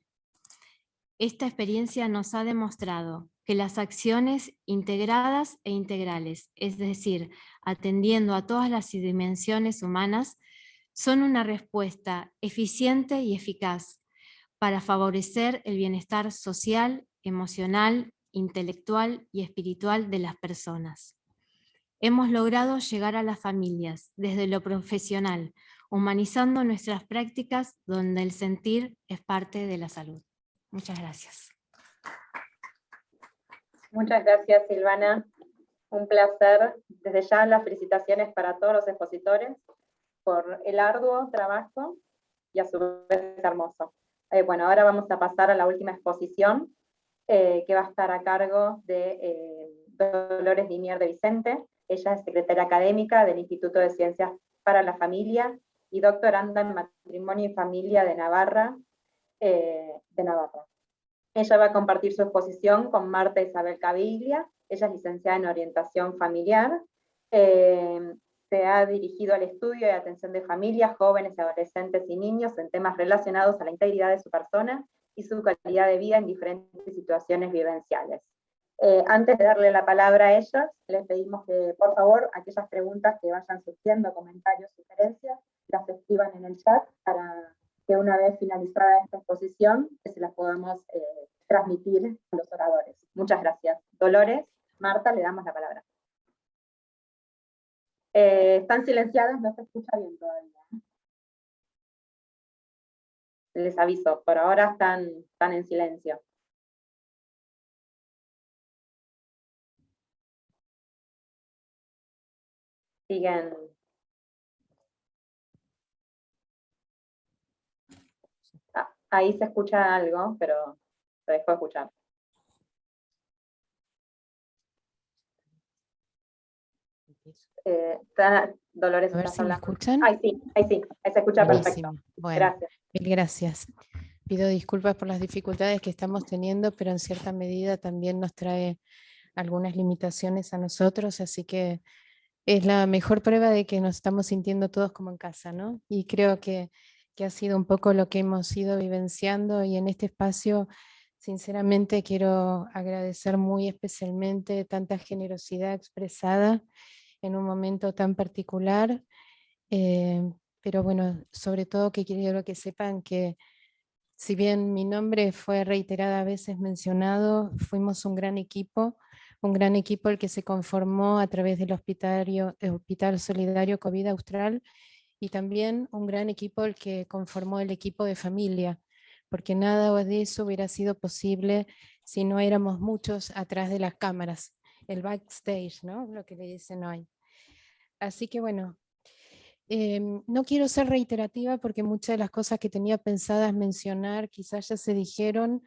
Esta experiencia nos ha demostrado que las acciones integradas e integrales, es decir, atendiendo a todas las dimensiones humanas, son una respuesta eficiente y eficaz para favorecer el bienestar social, emocional, intelectual y espiritual de las personas. Hemos logrado llegar a las familias desde lo profesional, humanizando nuestras prácticas donde el sentir es parte de la salud. Muchas gracias. Muchas gracias, Silvana. Un placer. Desde ya las felicitaciones para todos los expositores por el arduo trabajo y a su vez hermoso. Bueno, ahora vamos a pasar a la última exposición, que va a estar a cargo de Dolores Linier de Vicente. Ella es secretaria académica del Instituto de Ciencias para la Familia y doctoranda en Matrimonio y Familia de Navarra. Ella va a compartir su exposición con Marta Isabel Caviglia. Ella es licenciada en Orientación Familiar. Se ha dirigido al estudio y atención de familias, jóvenes, adolescentes y niños en temas relacionados a la integridad de su persona y su calidad de vida en diferentes situaciones vivenciales. Antes de darle la palabra a ellas, les pedimos que, por favor, aquellas preguntas que vayan surgiendo, comentarios, sugerencias, las escriban en el chat para que una vez finalizada esta exposición, que se las podamos transmitir a los oradores. Muchas gracias. Dolores, Marta, le damos la palabra. Están silenciadas, no se escucha bien todavía. Les aviso, por ahora están en silencio. Siguen. Ahí se escucha algo, pero se dejó de escuchar. Dolores, A ver ¿estás si me hablando? escuchan. Ahí sí, ahí se escucha Buenísimo. perfecto. Bueno, Gracias. mil gracias. Pido disculpas por las dificultades que estamos teniendo, pero en cierta medida también nos trae algunas limitaciones a nosotros, así que es la mejor prueba de que nos estamos sintiendo todos como en casa, ¿no? Y creo que ha sido un poco lo que hemos ido vivenciando, y en este espacio, sinceramente, quiero agradecer muy especialmente tanta generosidad expresada en un momento tan particular, pero bueno, sobre todo que quiero que sepan que si bien mi nombre fue reiteradas veces mencionado, fuimos un gran equipo el que se conformó a través del Hospital Solidario COVID Austral, y también un gran equipo el que conformó el equipo de familia, porque nada de eso hubiera sido posible si no éramos muchos atrás de las cámaras, el backstage, ¿no? Lo que le dicen hoy. Así que bueno, no quiero ser reiterativa porque muchas de las cosas que tenía pensadas mencionar quizás ya se dijeron,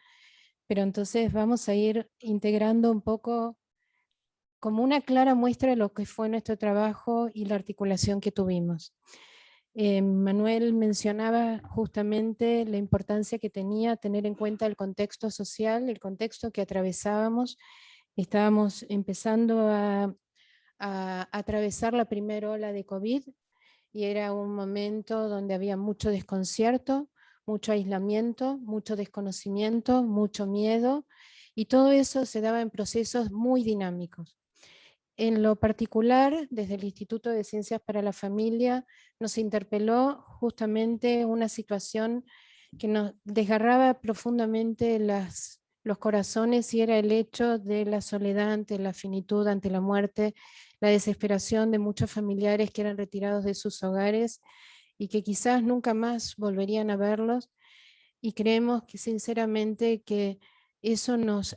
pero entonces vamos a ir integrando un poco como una clara muestra de lo que fue nuestro trabajo y la articulación que tuvimos. Manuel mencionaba justamente la importancia que tenía tener en cuenta el contexto social, el contexto que atravesábamos. Estábamos empezando a atravesar la primera ola de COVID, y era un momento donde había mucho desconcierto, mucho aislamiento, mucho desconocimiento, mucho miedo, y todo eso se daba en procesos muy dinámicos. En lo particular, desde el Instituto de Ciencias para la Familia, nos interpeló justamente una situación que nos desgarraba profundamente los corazones, y era el hecho de la soledad ante la finitud, ante la muerte, la desesperación de muchos familiares que eran retirados de sus hogares y que quizás nunca más volverían a verlos, y creemos que sinceramente que eso nos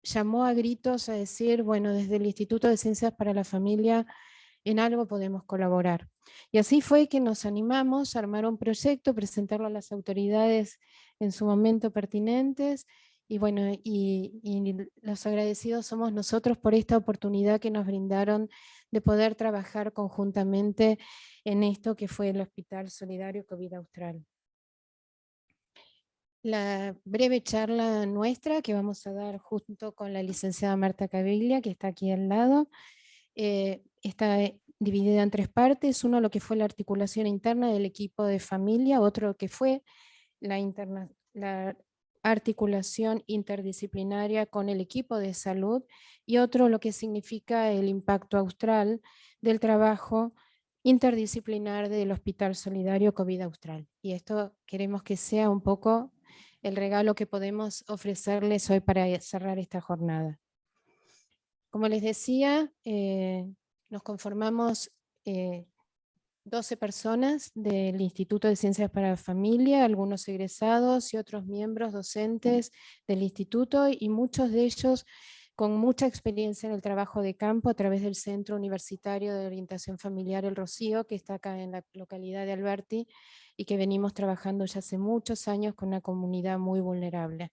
llamó a gritos a decir, bueno, desde el Instituto de Ciencias para la Familia en algo podemos colaborar. Y así fue que nos animamos a armar un proyecto, presentarlo a las autoridades en su momento pertinentes, y bueno, y los agradecidos somos nosotros por esta oportunidad que nos brindaron de poder trabajar conjuntamente en esto que fue el Hospital Solidario COVID Austral. La breve charla nuestra que vamos a dar junto con la licenciada Marta Caviglia, que está aquí al lado, está dividida en 3 partes. Uno, lo que fue la articulación interna del equipo de familia; otro, que fue la articulación interdisciplinaria con el equipo de salud; y otro, lo que significa el impacto austral del trabajo interdisciplinar del Hospital Solidario COVID Austral. Y esto queremos que sea un poco el regalo que podemos ofrecerles hoy para cerrar esta jornada. Como les decía, nos conformamos 12 personas del Instituto de Ciencias para la Familia, algunos egresados y otros miembros docentes del instituto, y muchos de ellos con mucha experiencia en el trabajo de campo a través del Centro Universitario de Orientación Familiar El Rocío, que está acá en la localidad de Alberti, y que venimos trabajando ya hace muchos años con una comunidad muy vulnerable.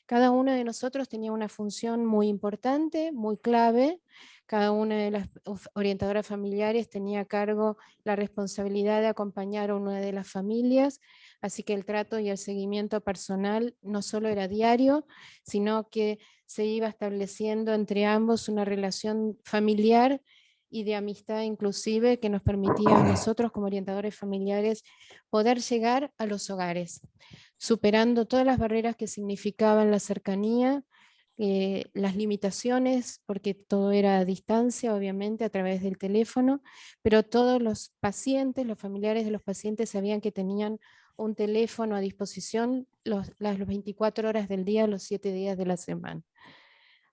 Cada uno de nosotros tenía una función muy importante, muy clave. Cada una de las orientadoras familiares tenía a cargo la responsabilidad de acompañar a una de las familias, así que el trato y el seguimiento personal no solo era diario, sino que se iba estableciendo entre ambos una relación familiar y de amistad inclusive, que nos permitía a nosotros como orientadores familiares poder llegar a los hogares, superando todas las barreras que significaban la cercanía, las limitaciones, porque todo era a distancia, obviamente, a través del teléfono, pero todos los pacientes, los familiares de los pacientes sabían que tenían un teléfono a disposición las 24 horas del día, los 7 días de la semana.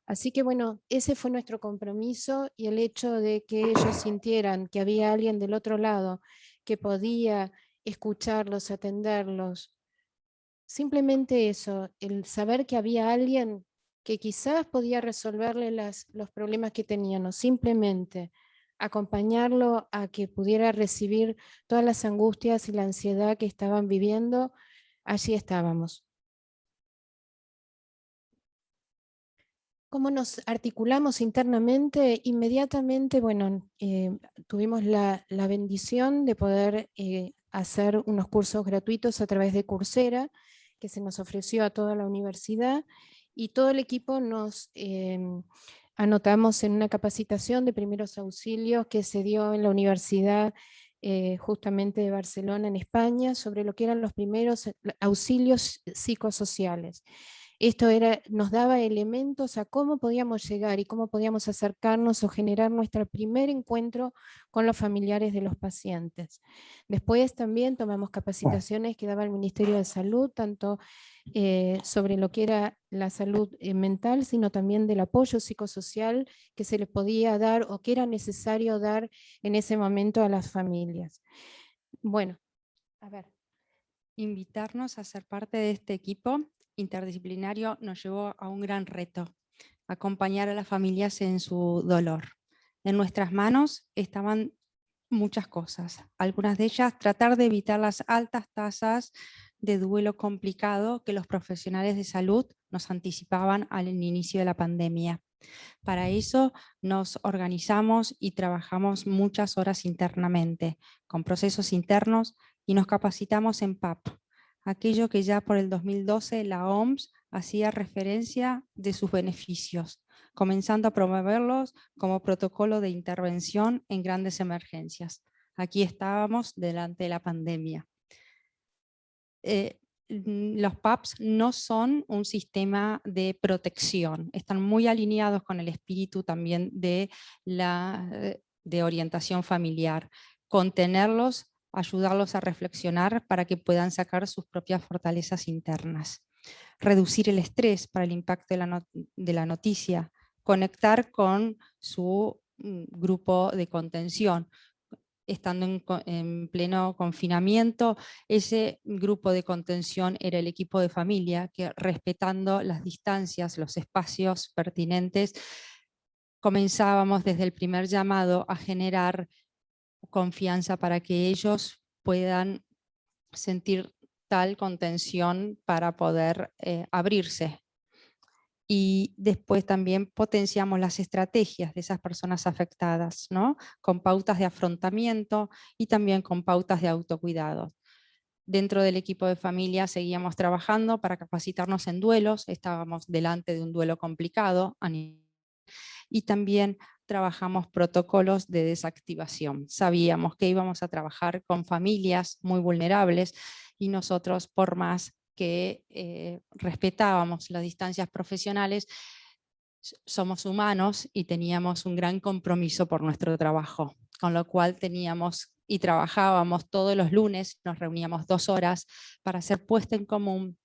Así que bueno, ese fue nuestro compromiso, y el hecho de que ellos sintieran que había alguien del otro lado que podía escucharlos, atenderlos, simplemente eso, el saber que había alguien que quizás podía resolverle los problemas que tenían, o simplemente acompañarlo a que pudiera recibir todas las angustias y la ansiedad que estaban viviendo, allí estábamos. ¿Cómo nos articulamos internamente? Inmediatamente, bueno, tuvimos la bendición de poder hacer unos cursos gratuitos a través de Coursera, que se nos ofreció a toda la universidad, y todo el equipo nos anotamos en una capacitación de primeros auxilios que se dio en la Universidad justamente de Barcelona, en España, sobre lo que eran los primeros auxilios psicosociales. Esto nos daba elementos a cómo podíamos llegar y cómo podíamos acercarnos o generar nuestro primer encuentro con los familiares de los pacientes. Después también tomamos capacitaciones que daba el Ministerio de Salud, tanto sobre lo que era la salud mental, sino también del apoyo psicosocial que se les podía dar o que era necesario dar en ese momento a las familias. Bueno, a ver. Invitarnos a ser parte de este equipo interdisciplinario nos llevó a un gran reto: acompañar a las familias en su dolor. En nuestras manos estaban muchas cosas, algunas de ellas tratar de evitar las altas tasas de duelo complicado que los profesionales de salud nos anticipaban al inicio de la pandemia. Para eso nos organizamos y trabajamos muchas horas internamente, con procesos internos, y nos capacitamos en PAP, aquello que ya por el 2012 la OMS hacía referencia de sus beneficios, comenzando a promoverlos como protocolo de intervención en grandes emergencias. Aquí estábamos delante de la pandemia. Los PAPs no son un sistema de protección, están muy alineados con el espíritu también de orientación familiar. Contenerlos, ayudarlos a reflexionar para que puedan sacar sus propias fortalezas internas. Reducir el estrés para el impacto de la noticia, conectar con su grupo de contención. Estando en pleno confinamiento, ese grupo de contención era el equipo de familia que, respetando las distancias, los espacios pertinentes, comenzábamos desde el primer llamado a generar confianza para que ellos puedan sentir tal contención para poder abrirse. Y después también potenciamos las estrategias de esas personas afectadas, ¿no? Con pautas de afrontamiento y también con pautas de autocuidado. Dentro del equipo de familia seguíamos trabajando para capacitarnos en duelos, estábamos delante de un duelo complicado y también trabajamos protocolos de desactivación. Sabíamos que íbamos a trabajar con familias muy vulnerables y nosotros, por más que respetábamos las distancias profesionales, somos humanos y teníamos un gran compromiso por nuestro trabajo, con lo cual teníamos y trabajábamos todos los lunes, nos reuníamos 2 horas para hacer puesta en común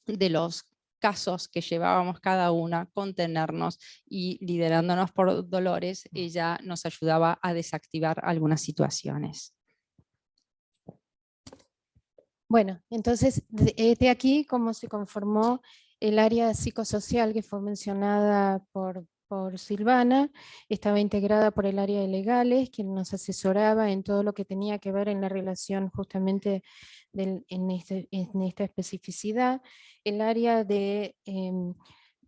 de los casos que llevábamos cada una, contenernos y liderándonos por Dolores, ella nos ayudaba a desactivar algunas situaciones. Bueno, entonces, de aquí cómo se conformó el área psicosocial que fue mencionada por Silvana. Estaba integrada por el área de legales, quien nos asesoraba en todo lo que tenía que ver en la relación justamente en esta especificidad. El área de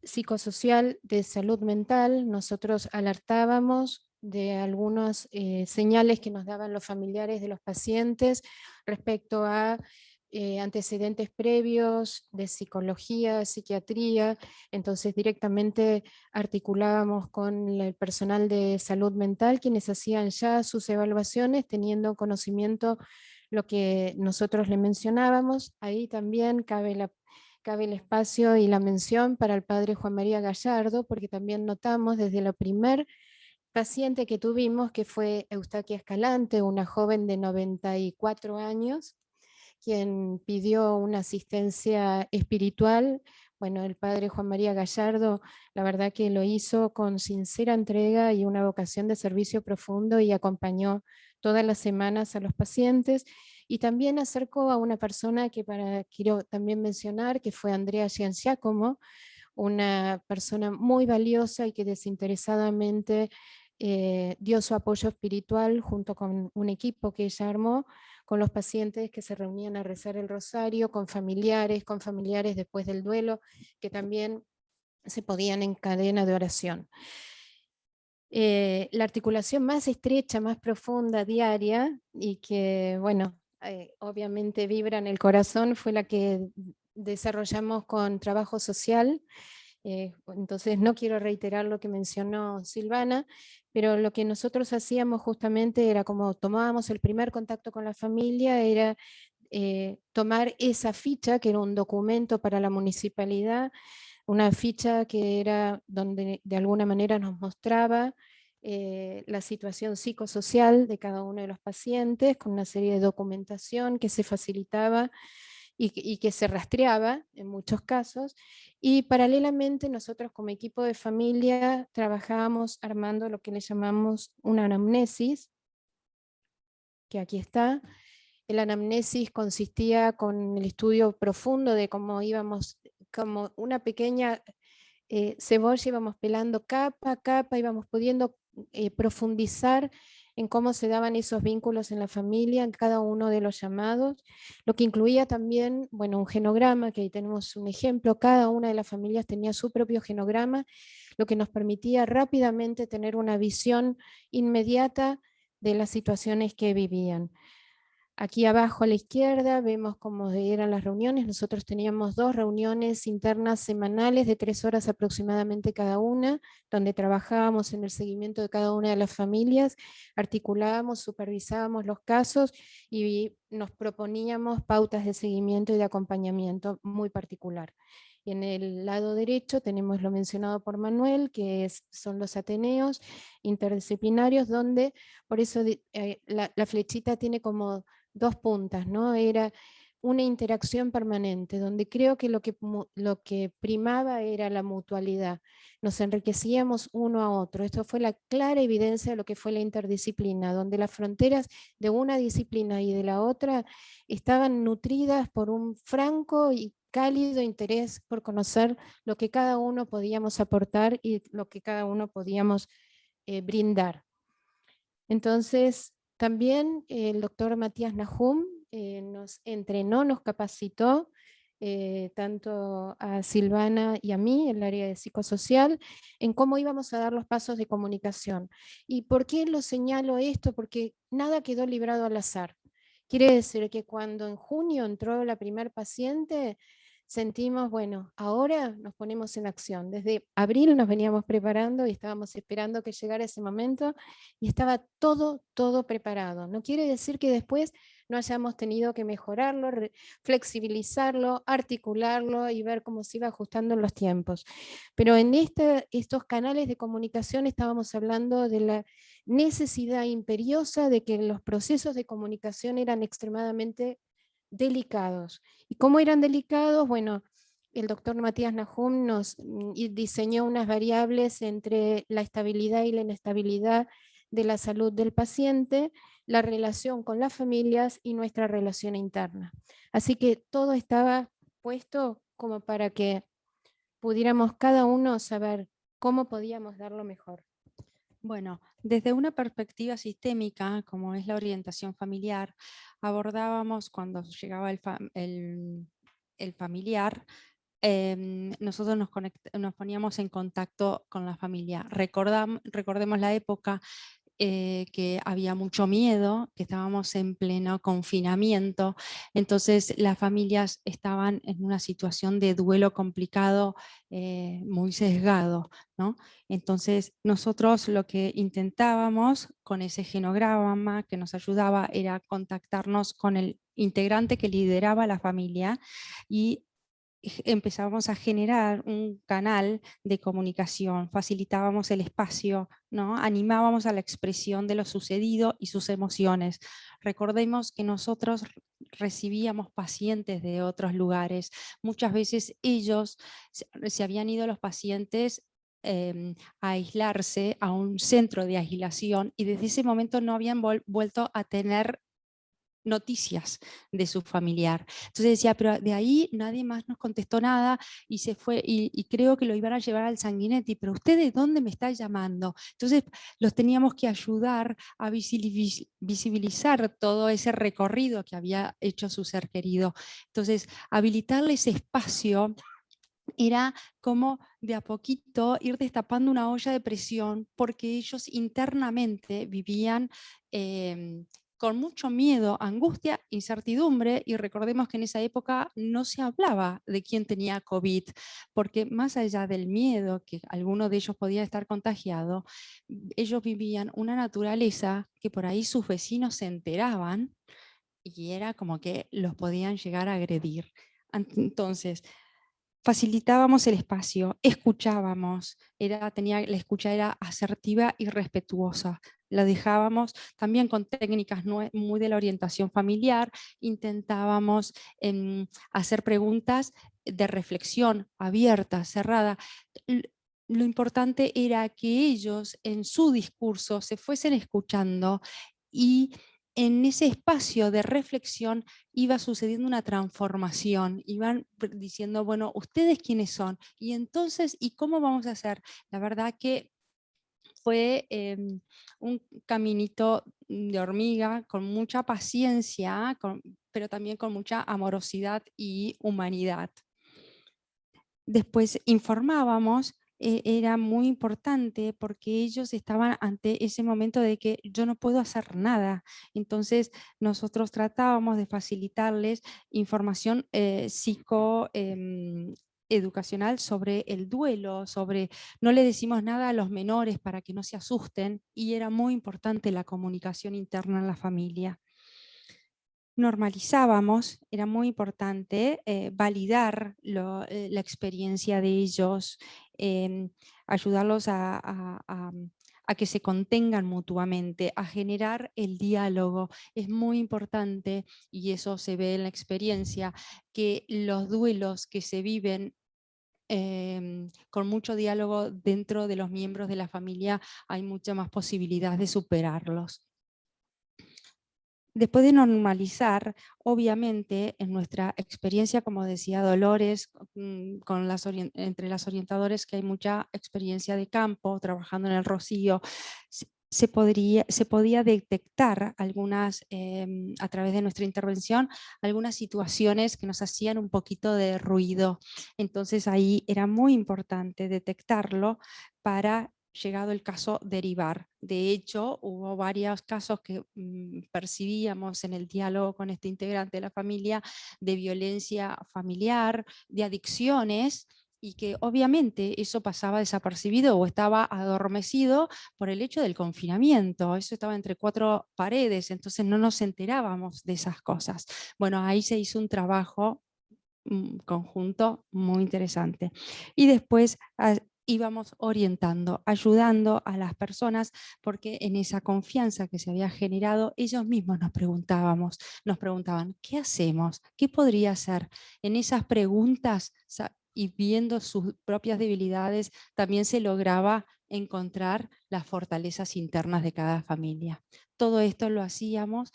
psicosocial de salud mental, nosotros alertábamos de algunas señales que nos daban los familiares de los pacientes respecto a antecedentes previos de psicología, psiquiatría, entonces directamente articulábamos con el personal de salud mental, quienes hacían ya sus evaluaciones teniendo conocimiento lo que nosotros le mencionábamos. Ahí también cabe el espacio y la mención para el padre Juan María Gallardo, porque también notamos desde la primer paciente que tuvimos, que fue Eustaquia Escalante, una joven de 94 años, quien pidió una asistencia espiritual. Bueno, el padre Juan María Gallardo, la verdad que lo hizo con sincera entrega y una vocación de servicio profundo y acompañó todas las semanas a los pacientes. Y también acercó a una persona que quiero también mencionar, que fue Andrea Gianciacomo, una persona muy valiosa y que desinteresadamente dio su apoyo espiritual junto con un equipo que ella armó, con los pacientes que se reunían a rezar el rosario, con familiares después del duelo, que también se podían en cadena de oración. La articulación más estrecha, más profunda, diaria, y que, bueno, obviamente vibra en el corazón, fue la que desarrollamos con trabajo social. Entonces no quiero reiterar lo que mencionó Silvana, pero lo que nosotros hacíamos justamente era como tomábamos el primer contacto con la familia, era tomar esa ficha, que era un documento para la municipalidad, una ficha que era donde de alguna manera nos mostraba la situación psicosocial de cada uno de los pacientes, con una serie de documentación que se facilitaba y que se rastreaba en muchos casos, y paralelamente nosotros como equipo de familia trabajábamos armando lo que le llamamos una anamnesis, que aquí está. El anamnesis consistía con el estudio profundo de cómo íbamos, como una pequeña cebolla, íbamos pelando capa a capa, íbamos pudiendo profundizar en cómo se daban esos vínculos en la familia, en cada uno de los llamados, lo que incluía también, bueno, un genograma, que ahí tenemos un ejemplo, cada una de las familias tenía su propio genograma, lo que nos permitía rápidamente tener una visión inmediata de las situaciones que vivían. Aquí abajo a la izquierda vemos cómo eran las reuniones. Nosotros teníamos 2 reuniones internas semanales de 3 horas aproximadamente cada una, donde trabajábamos en el seguimiento de cada una de las familias, articulábamos, supervisábamos los casos y nos proponíamos pautas de seguimiento y de acompañamiento muy particular. Y en el lado derecho tenemos lo mencionado por Manuel, que son los ateneos interdisciplinarios, donde por eso la flechita tiene como 2 puntas, ¿no? Era una interacción permanente, donde creo que lo que primaba era la mutualidad. Nos enriquecíamos uno a otro. Esto fue la clara evidencia de lo que fue la interdisciplina, donde las fronteras de una disciplina y de la otra estaban nutridas por un franco y cálido interés por conocer lo que cada uno podíamos aportar y lo que cada uno podíamos brindar. Entonces, También el doctor Matías Nahum nos entrenó, nos capacitó, tanto a Silvana y a mí, en el área de psicosocial, en cómo íbamos a dar los pasos de comunicación. ¿Y por qué lo señalo esto? Porque nada quedó librado al azar. Quiere decir que cuando en junio entró la primer paciente, sentimos, bueno, ahora nos ponemos en acción. Desde abril nos veníamos preparando y estábamos esperando que llegara ese momento y estaba todo preparado. No quiere decir que después no hayamos tenido que mejorarlo, flexibilizarlo, articularlo y ver cómo se iba ajustando en los tiempos. Pero en estos canales de comunicación estábamos hablando de la necesidad imperiosa de que los procesos de comunicación eran extremadamente delicados. ¿Y cómo eran delicados? Bueno, el doctor Matías Nahum nos diseñó unas variables entre la estabilidad y la inestabilidad de la salud del paciente, la relación con las familias y nuestra relación interna. Así que todo estaba puesto como para que pudiéramos cada uno saber cómo podíamos dar lo mejor. Bueno, desde una perspectiva sistémica, como es la orientación familiar, abordábamos cuando llegaba el familiar, nosotros nos poníamos en contacto con la familia. Recordemos la época que había mucho miedo, que estábamos en pleno confinamiento, entonces las familias estaban en una situación de duelo complicado, muy sesgado, ¿no? Entonces nosotros lo que intentábamos con ese genograma que nos ayudaba era contactarnos con el integrante que lideraba la familia y empezábamos a generar un canal de comunicación, facilitábamos el espacio, ¿no? Animábamos a la expresión de lo sucedido y sus emociones. Recordemos que nosotros recibíamos pacientes de otros lugares. Muchas veces ellos se habían ido los pacientes a aislarse a un centro de aislación y desde ese momento no habían vuelto a tener noticias de su familiar. Entonces decía, pero de ahí nadie más nos contestó nada y se fue, y creo que lo iban a llevar al Sanguinetti, pero ¿usted de dónde me está llamando? Entonces los teníamos que ayudar a visibilizar todo ese recorrido que había hecho su ser querido. Entonces, habilitarle ese espacio era como de a poquito ir destapando una olla de presión porque ellos internamente vivían con mucho miedo, angustia, incertidumbre, y recordemos que en esa época no se hablaba de quién tenía COVID, porque más allá del miedo que alguno de ellos podía estar contagiado, ellos vivían una naturaleza que por ahí sus vecinos se enteraban y era como que los podían llegar a agredir. Entonces, facilitábamos el espacio, escuchábamos, la escucha era asertiva y respetuosa. La dejábamos también con técnicas muy de la orientación familiar, intentábamos hacer preguntas de reflexión abierta, cerrada. Lo importante era que ellos en su discurso se fuesen escuchando y en ese espacio de reflexión iba sucediendo una transformación, iban diciendo, bueno, ¿ustedes quiénes son? Y entonces, ¿y cómo vamos a hacer? La verdad que fue un caminito de hormiga, con mucha paciencia, pero también con mucha amorosidad y humanidad. Después informábamos, era muy importante porque ellos estaban ante ese momento de que yo no puedo hacer nada. Entonces nosotros tratábamos de facilitarles información educacional sobre el duelo, no le decimos nada a los menores para que no se asusten, y era muy importante la comunicación interna en la familia. Normalizábamos, era muy importante validar la experiencia de ellos, ayudarlos a que se contengan mutuamente, a generar el diálogo. Es muy importante, y eso se ve en la experiencia, que los duelos que se viven con mucho diálogo dentro de los miembros de la familia hay mucha más posibilidad de superarlos. Después de normalizar, obviamente, en nuestra experiencia, como decía Dolores, entre las orientadoras, que hay mucha experiencia de campo, trabajando en el Rocío, se podía detectar algunas, a través de nuestra intervención, algunas situaciones que nos hacían un poquito de ruido. Entonces ahí era muy importante detectarlo para, llegado el caso, derivar. De hecho, hubo varios casos que percibíamos en el diálogo con este integrante de la familia de violencia familiar, de adicciones, y que obviamente eso pasaba desapercibido o estaba adormecido por el hecho del confinamiento. Eso estaba entre 4 paredes, entonces no nos enterábamos de esas cosas. Bueno, ahí se hizo un trabajo conjunto muy interesante. Y después íbamos orientando, ayudando a las personas, porque en esa confianza que se había generado, ellos mismos nos preguntaban, ¿qué hacemos? ¿Qué podría hacer? En esas preguntas y viendo sus propias debilidades, también se lograba encontrar las fortalezas internas de cada familia. Todo esto lo hacíamos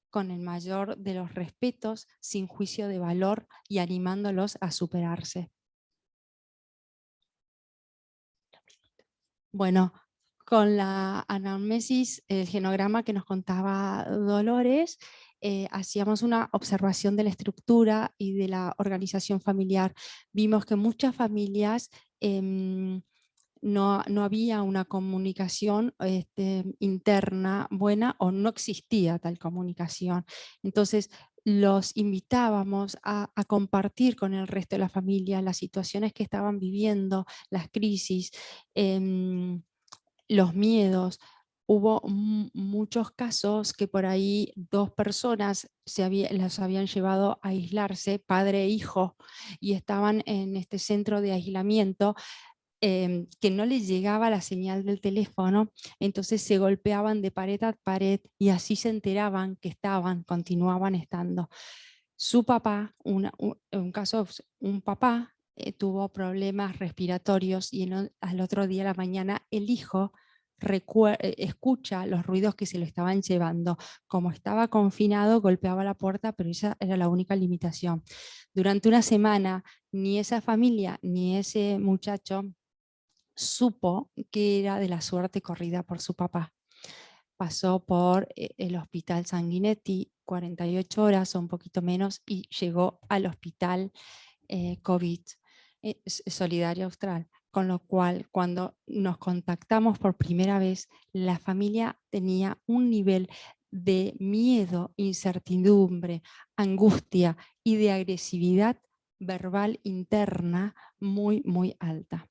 con el mayor de los respetos, sin juicio de valor y animándolos a superarse. Bueno, con la anamnesis, el genograma que nos contaba Dolores, hacíamos una observación de la estructura y de la organización familiar. Vimos que muchas familias no había una comunicación interna buena, o no existía tal comunicación. Entonces los invitábamos a compartir con el resto de la familia las situaciones que estaban viviendo, las crisis, los miedos. Hubo muchos casos que por ahí 2 personas las habían llevado a aislarse, padre e hijo, y estaban en este centro de aislamiento, que no les llegaba la señal del teléfono, entonces se golpeaban de pared a pared y así se enteraban que continuaban estando. Su papá, un papá tuvo problemas respiratorios y al otro día a la mañana el hijo escucha los ruidos que se lo estaban llevando. Como estaba confinado, golpeaba la puerta, pero esa era la única limitación. Durante una semana, ni esa familia ni ese muchacho supo que era de la suerte corrida por su papá. Pasó por el hospital Sanguinetti 48 horas o un poquito menos y llegó al hospital COVID Solidario Austral. Con lo cual, cuando nos contactamos por primera vez, la familia tenía un nivel de miedo, incertidumbre, angustia y de agresividad verbal interna muy, muy alta.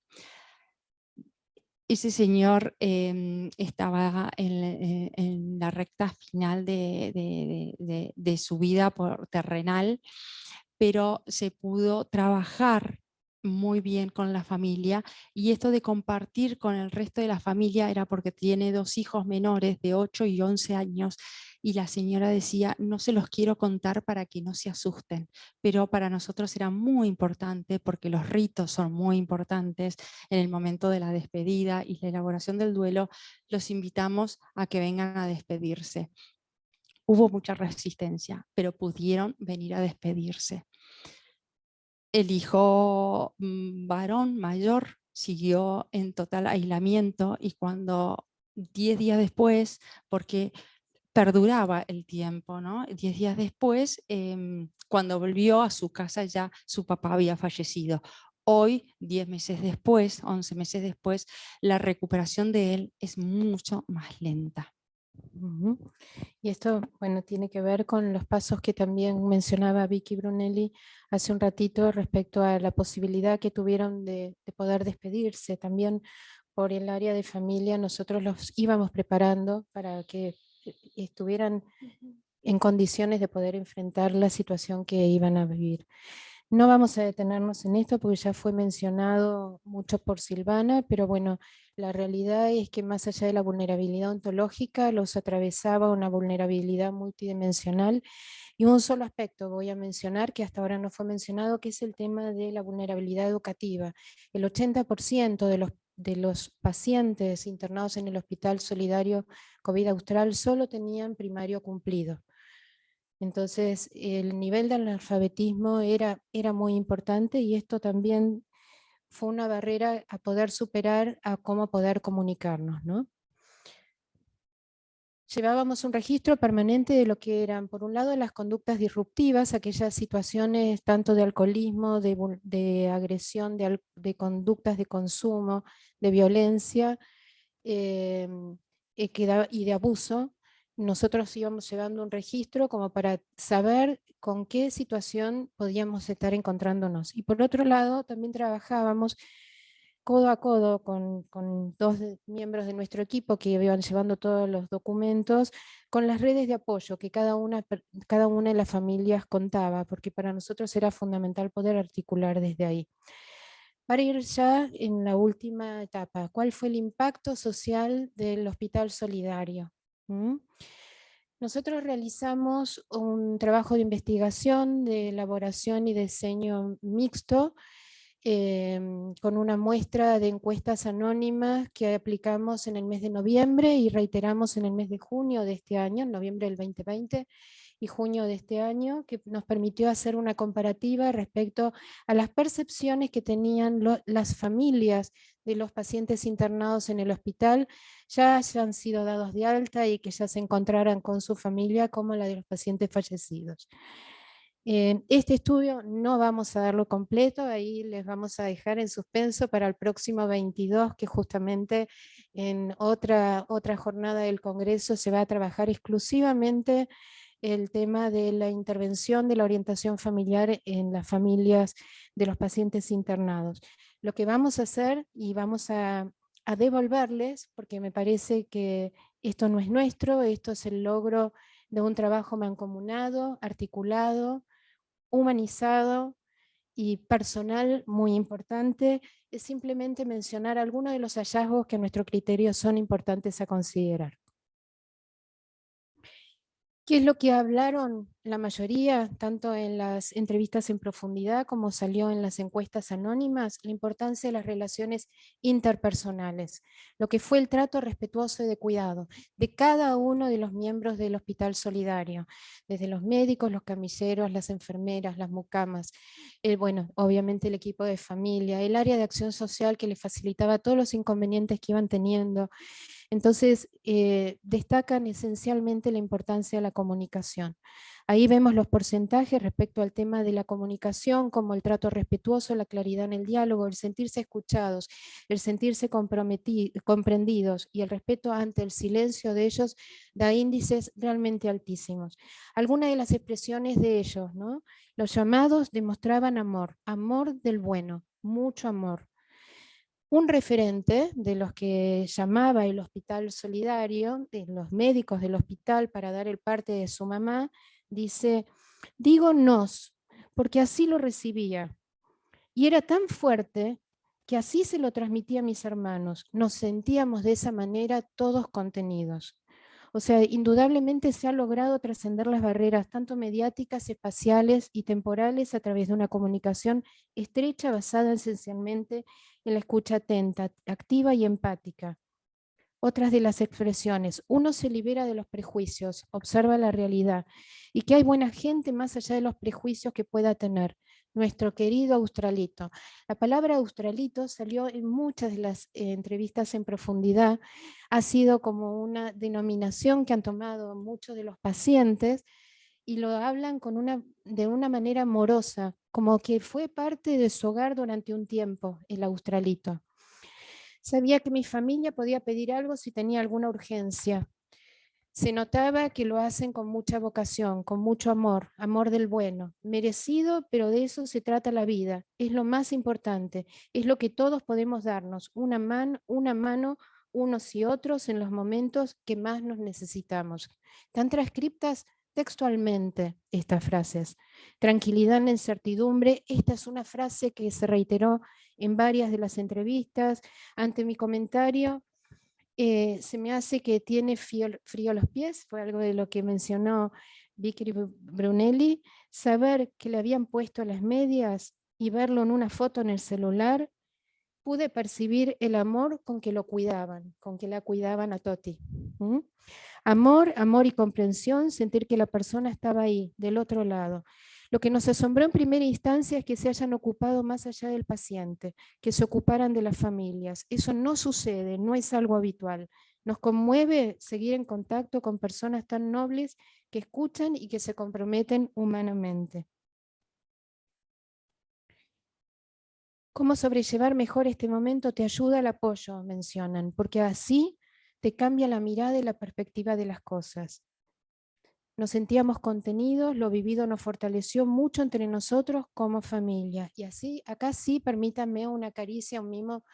Ese señor estaba en la recta final de su vida terrenal, pero se pudo trabajar muy bien con la familia, y esto de compartir con el resto de la familia era porque tiene 2 hijos menores de 8 y 11 años, y la señora decía, no se los quiero contar para que no se asusten, pero para nosotros era muy importante porque los ritos son muy importantes en el momento de la despedida y la elaboración del duelo. Los invitamos a que vengan a despedirse. Hubo mucha resistencia, pero pudieron venir a despedirse. El hijo varón mayor siguió en total aislamiento, y cuando 10 días después, porque perduraba el tiempo, ¿no? 10 días después, cuando volvió a su casa, ya su papá había fallecido. Hoy, 10 meses después, 11 meses después, la recuperación de él es mucho más lenta. Y esto, bueno, tiene que ver con los pasos que también mencionaba Vicky Brunelli hace un ratito respecto a la posibilidad que tuvieron de poder despedirse. También por el área de familia nosotros los íbamos preparando para que estuvieran en condiciones de poder enfrentar la situación que iban a vivir. No vamos a detenernos en esto porque ya fue mencionado mucho por Silvana, pero bueno, la realidad es que más allá de la vulnerabilidad ontológica, los atravesaba una vulnerabilidad multidimensional, y un solo aspecto voy a mencionar que hasta ahora no fue mencionado, que es el tema de la vulnerabilidad educativa. El 80% de los pacientes internados en el Hospital Solidario COVID Austral solo tenían primario cumplido. Entonces, el nivel de analfabetismo era muy importante, y esto también fue una barrera a poder superar, a cómo poder comunicarnos, ¿no? llevábamos un registro permanente de lo que eran, por un lado, las conductas disruptivas, aquellas situaciones tanto de alcoholismo, de agresión, de conductas de consumo, de violencia y de abuso. Nosotros íbamos llevando un registro como para saber con qué situación podíamos estar encontrándonos. Y por otro lado, también trabajábamos codo a codo con dos miembros de nuestro equipo que iban llevando todos los documentos, con las redes de apoyo que cada una de las familias contaba, porque para nosotros era fundamental poder articular desde ahí. Para ir ya en la última etapa, ¿cuál fue el impacto social del Hospital Solidario? Nosotros realizamos un trabajo de investigación, de elaboración y diseño mixto, con una muestra de encuestas anónimas que aplicamos en el mes de noviembre y reiteramos en el mes de junio de este año, en noviembre del 2020 y junio de este año, que nos permitió hacer una comparativa respecto a las percepciones que tenían las familias de los pacientes internados en el hospital, ya hayan sido dados de alta y que ya se encontraran con su familia, como la de los pacientes fallecidos. Este estudio no vamos a darlo completo, ahí les vamos a dejar en suspenso para el próximo 22, que justamente en otra jornada del Congreso se va a trabajar exclusivamente el tema de la intervención de la orientación familiar en las familias de los pacientes internados. Lo que vamos a hacer, y vamos a devolverles, porque me parece que esto no es nuestro, esto es el logro de un trabajo mancomunado, articulado, humanizado y personal muy importante, es simplemente mencionar algunos de los hallazgos que a nuestro criterio son importantes a considerar. ¿Qué es lo que hablaron la mayoría, tanto en las entrevistas en profundidad como salió en las encuestas anónimas? La importancia de las relaciones interpersonales, lo que fue el trato respetuoso y de cuidado de cada uno de los miembros del Hospital Solidario, desde los médicos, los camilleros, las enfermeras, las mucamas, bueno, obviamente el equipo de familia, el área de acción social que les facilitaba todos los inconvenientes que iban teniendo. Entonces, destacan esencialmente la importancia de la comunicación. Ahí vemos los porcentajes respecto al tema de la comunicación, como el trato respetuoso, la claridad en el diálogo, el sentirse escuchados, el sentirse comprendidos y el respeto ante el silencio de ellos da índices realmente altísimos. Algunas de las expresiones de ellos, ¿no? Los llamados demostraban amor, amor del bueno, mucho amor. Un referente de los que llamaba el Hospital Solidario, de los médicos del hospital para dar el parte de su mamá, dice: digo nos, porque así lo recibía. Y era tan fuerte que así se lo transmitía a mis hermanos. Nos sentíamos de esa manera todos contenidos. O sea, indudablemente se ha logrado trascender las barreras, tanto mediáticas, espaciales y temporales, a través de una comunicación estrecha basada esencialmente en la escucha atenta, activa y empática. Otras de las expresiones: uno se libera de los prejuicios, observa la realidad y que hay buena gente más allá de los prejuicios que pueda tener. Nuestro querido Australito. La palabra Australito salió en muchas de las entrevistas en profundidad, ha sido como una denominación que han tomado muchos de los pacientes y lo hablan de una manera amorosa, como que fue parte de su hogar durante un tiempo, el Australito. Sabía que mi familia podía pedir algo si tenía alguna urgencia. Se notaba que lo hacen con mucha vocación, con mucho amor, amor del bueno, merecido, pero de eso se trata la vida. Es lo más importante, es lo que todos podemos darnos, una mano, unos y otros en los momentos que más nos necesitamos. Están transcriptas textualmente estas frases. Tranquilidad en la incertidumbre, esta es una frase que se reiteró en varias de las entrevistas. Ante mi comentario, se me hace que tiene frío a los pies, fue algo de lo que mencionó Vicky Brunelli. Saber que le habían puesto las medias y verlo en una foto en el celular, pude percibir el amor con que lo cuidaban, con que la cuidaban a Toti. Amor, amor y comprensión, sentir que la persona estaba ahí, del otro lado. Lo que nos asombró en primera instancia es que se hayan ocupado más allá del paciente, que se ocuparan de las familias. Eso no sucede, no es algo habitual. Nos conmueve seguir en contacto con personas tan nobles que escuchan y que se comprometen humanamente. ¿Cómo sobrellevar mejor este momento? Te ayuda el apoyo, mencionan, porque así te cambia la mirada y la perspectiva de las cosas. Nos sentíamos contenidos, lo vivido nos fortaleció mucho entre nosotros como familia. Y así, acá sí, permítanme una caricia, un mimo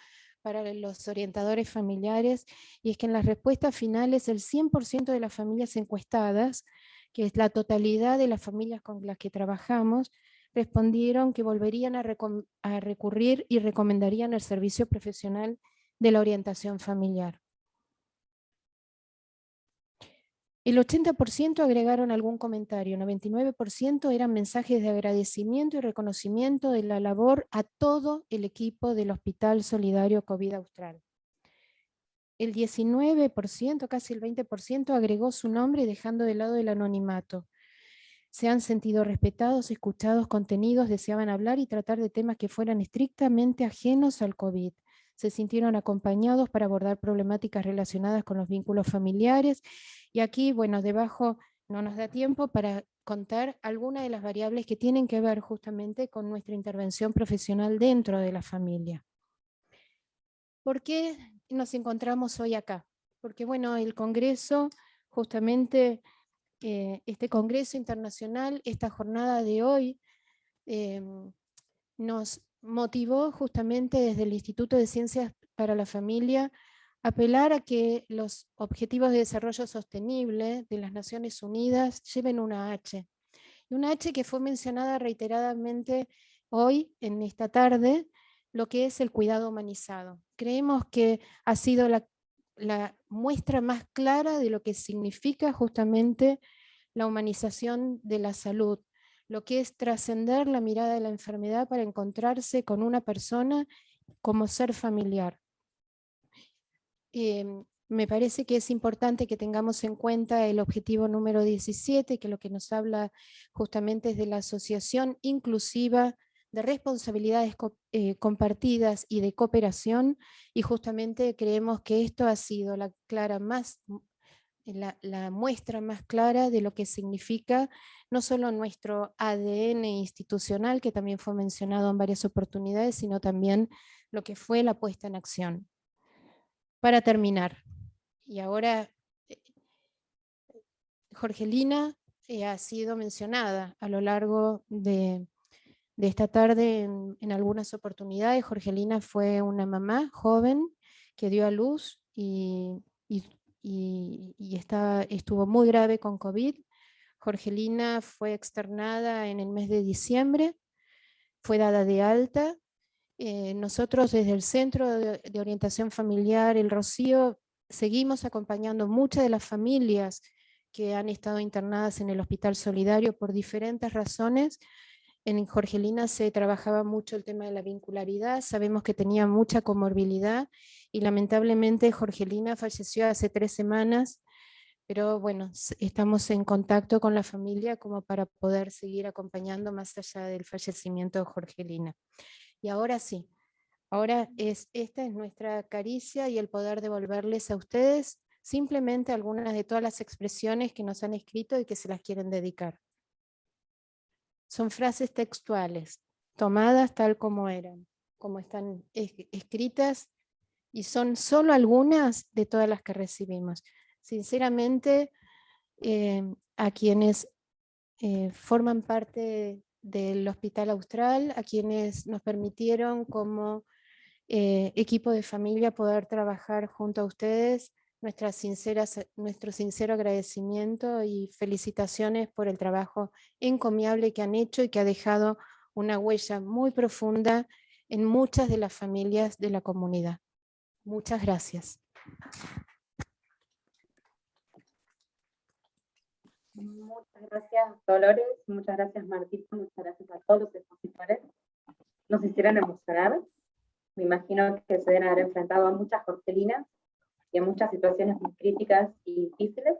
para los orientadores familiares, y es que en las respuestas finales el 100% de las familias encuestadas, que es la totalidad de las familias con las que trabajamos, respondieron que volverían a recurrir y recomendarían el servicio profesional de la orientación familiar. El 80% agregaron algún comentario, 99% eran mensajes de agradecimiento y reconocimiento de la labor a todo el equipo del Hospital Solidario COVID Austral. El 19%, casi el 20%, agregó su nombre dejando de lado el anonimato. Se han sentido respetados, escuchados, contenidos, deseaban hablar y tratar de temas que fueran estrictamente ajenos al COVID. Se sintieron acompañados para abordar problemáticas relacionadas con los vínculos familiares. Y aquí, bueno, debajo no nos da tiempo para contar algunas de las variables que tienen que ver justamente con nuestra intervención profesional dentro de la familia. ¿Por qué nos encontramos hoy acá? Porque, bueno, el Congreso justamente... este Congreso Internacional, esta jornada de hoy, nos motivó justamente desde el Instituto de Ciencias para la Familia a apelar a que los Objetivos de Desarrollo Sostenible de las Naciones Unidas lleven una H. Y una H que fue mencionada reiteradamente hoy, en esta tarde, lo que es el cuidado humanizado. Creemos que ha sido la muestra más clara de lo que significa justamente la humanización de la salud, lo que es trascender la mirada de la enfermedad para encontrarse con una persona como ser familiar. Me parece que es importante que tengamos en cuenta el objetivo número 17, que lo que nos habla justamente es de la asociación inclusiva de responsabilidades compartidas y de cooperación, y justamente creemos que esto ha sido la muestra más clara de lo que significa no solo nuestro ADN institucional, que también fue mencionado en varias oportunidades, sino también lo que fue la puesta en acción. Para terminar, y ahora Jorgelina ha sido mencionada a lo largo de esta tarde en algunas oportunidades. Jorgelina fue una mamá joven que dio a luz y estuvo muy grave con COVID. Jorgelina fue externada en el mes de diciembre, fue dada de alta. Nosotros desde el Centro de Orientación Familiar El Rocío seguimos acompañando muchas de las familias que han estado internadas en el Hospital Solidario por diferentes razones. En Jorgelina se trabajaba mucho el tema de la vincularidad, sabemos que tenía mucha comorbilidad y lamentablemente Jorgelina falleció hace 3 semanas, pero bueno, estamos en contacto con la familia como para poder seguir acompañando más allá del fallecimiento de Jorgelina. Y ahora sí, esta es nuestra caricia y el poder devolverles a ustedes simplemente algunas de todas las expresiones que nos han escrito y que se las quieren dedicar. Son frases textuales, tomadas tal como eran, como están escritas, y son solo algunas de todas las que recibimos. Sinceramente, a quienes forman parte del Hospital Austral, a quienes nos permitieron como equipo de familia poder trabajar junto a ustedes, nuestro sincero agradecimiento y felicitaciones por el trabajo encomiable que han hecho y que ha dejado una huella muy profunda en muchas de las familias de la comunidad. Muchas gracias. Muchas gracias, Dolores, muchas gracias, Martita, muchas gracias a todos los expositores. Nos hicieron emocionar. Me imagino que se deben haber enfrentado a muchas jorgelinas y a muchas situaciones muy críticas y difíciles.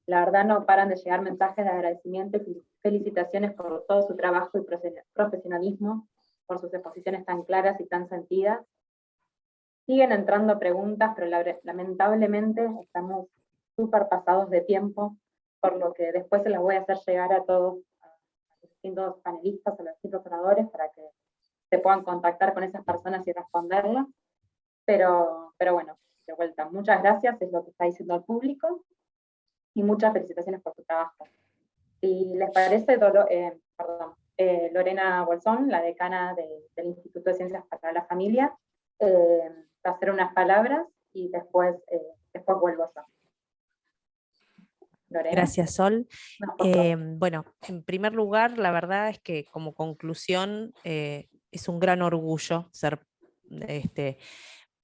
La verdad no paran de llegar mensajes de agradecimiento y felicitaciones por todo su trabajo y profesionalismo, por sus exposiciones tan claras y tan sentidas. Siguen entrando preguntas, pero lamentablemente estamos súper pasados de tiempo, por lo que después se las voy a hacer llegar a todos, a los distintos panelistas, a los distintos oradores, para que se puedan contactar con esas personas y responderlas. Pero bueno, de vuelta, muchas gracias, es lo que está diciendo el público, y muchas felicitaciones por su trabajo. Si les parece, Lorena Bolsón, la decana del Instituto de Ciencias para la Familia, va a hacer unas palabras y después vuelvo yo. Lorena. Gracias, Sol. No, bueno, en primer lugar, la verdad es que como conclusión es un gran orgullo ser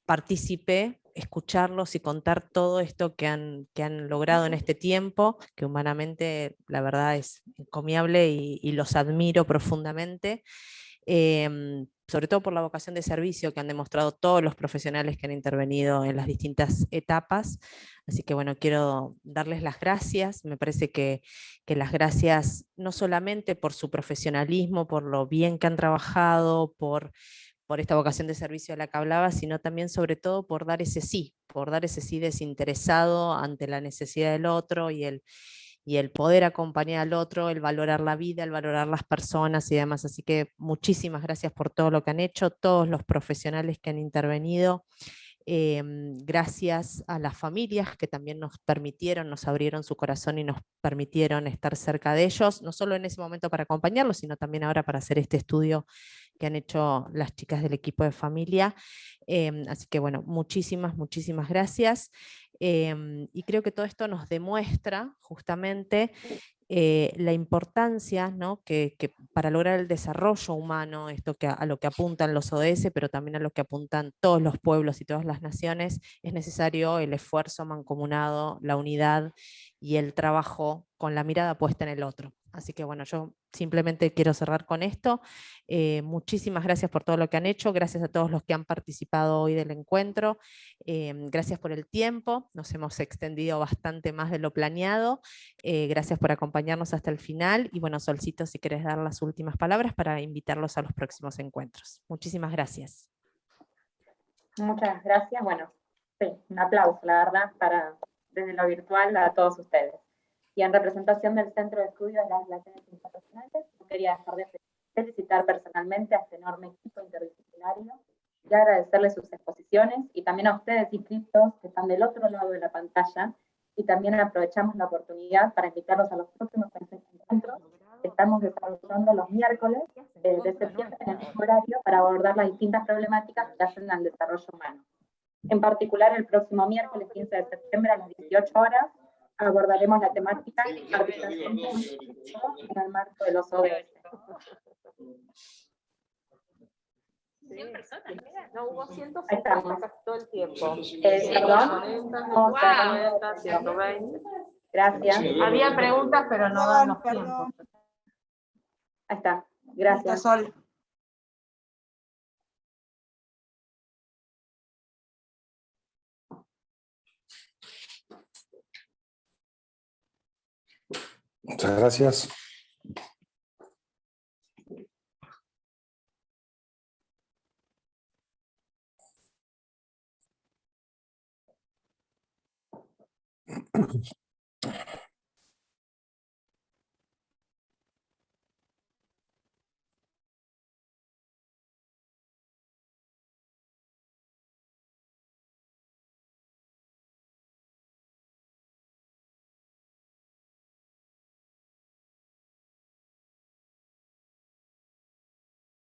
partícipe, escucharlos y contar todo esto que han logrado en este tiempo, que humanamente la verdad es encomiable y los admiro profundamente. Sobre todo por la vocación de servicio que han demostrado todos los profesionales que han intervenido en las distintas etapas. Así que bueno, quiero darles las gracias. Me parece que las gracias no solamente por su profesionalismo, por lo bien que han trabajado, por esta vocación de servicio a la que hablaba, sino también sobre todo por dar ese sí desinteresado ante la necesidad del otro y el poder acompañar al otro, el valorar la vida, el valorar las personas y demás. Así que muchísimas gracias por todo lo que han hecho, todos los profesionales que han intervenido. Gracias a las familias que también nos abrieron su corazón y nos permitieron estar cerca de ellos, no solo en ese momento para acompañarlos, sino también ahora para hacer este estudio que han hecho las chicas del equipo de familia. Así que bueno, muchísimas gracias. Y creo que todo esto nos demuestra justamente la importancia, ¿no? que para lograr el desarrollo humano, esto a lo que apuntan los ODS, pero también a lo que apuntan todos los pueblos y todas las naciones, es necesario el esfuerzo mancomunado, la unidad y el trabajo con la mirada puesta en el otro. Así que bueno, yo simplemente quiero cerrar con esto. Muchísimas gracias por todo lo que han hecho, gracias a todos los que han participado hoy del encuentro, gracias por el tiempo, nos hemos extendido bastante más de lo planeado, gracias por acompañarnos hasta el final, y bueno, Solcito, si querés dar las últimas palabras para invitarlos a los próximos encuentros. Muchísimas gracias. Muchas gracias. Bueno, sí, un aplauso, la verdad, desde lo virtual a todos ustedes. Y en representación del Centro de Estudios de las Relaciones Internacionales, no quería dejar de felicitar personalmente a este enorme equipo interdisciplinario y agradecerles sus exposiciones, y también a ustedes inscriptos que están del otro lado de la pantalla, y también aprovechamos la oportunidad para invitarlos a los próximos encuentros que estamos desarrollando los miércoles de septiembre en el mismo horario para abordar las distintas problemáticas que hacen al desarrollo humano. En particular, el próximo miércoles 15 de septiembre a las 18 horas abordaremos la temática arbitración en el marco de los ODS. 100 personas, mira, no hubo 150 Ahí estamos. todo el tiempo. Perdón. 140, 120. Gracias. Había preguntas, pero no dan los tiempos. Ahí está. Gracias. Sol. Muchas gracias.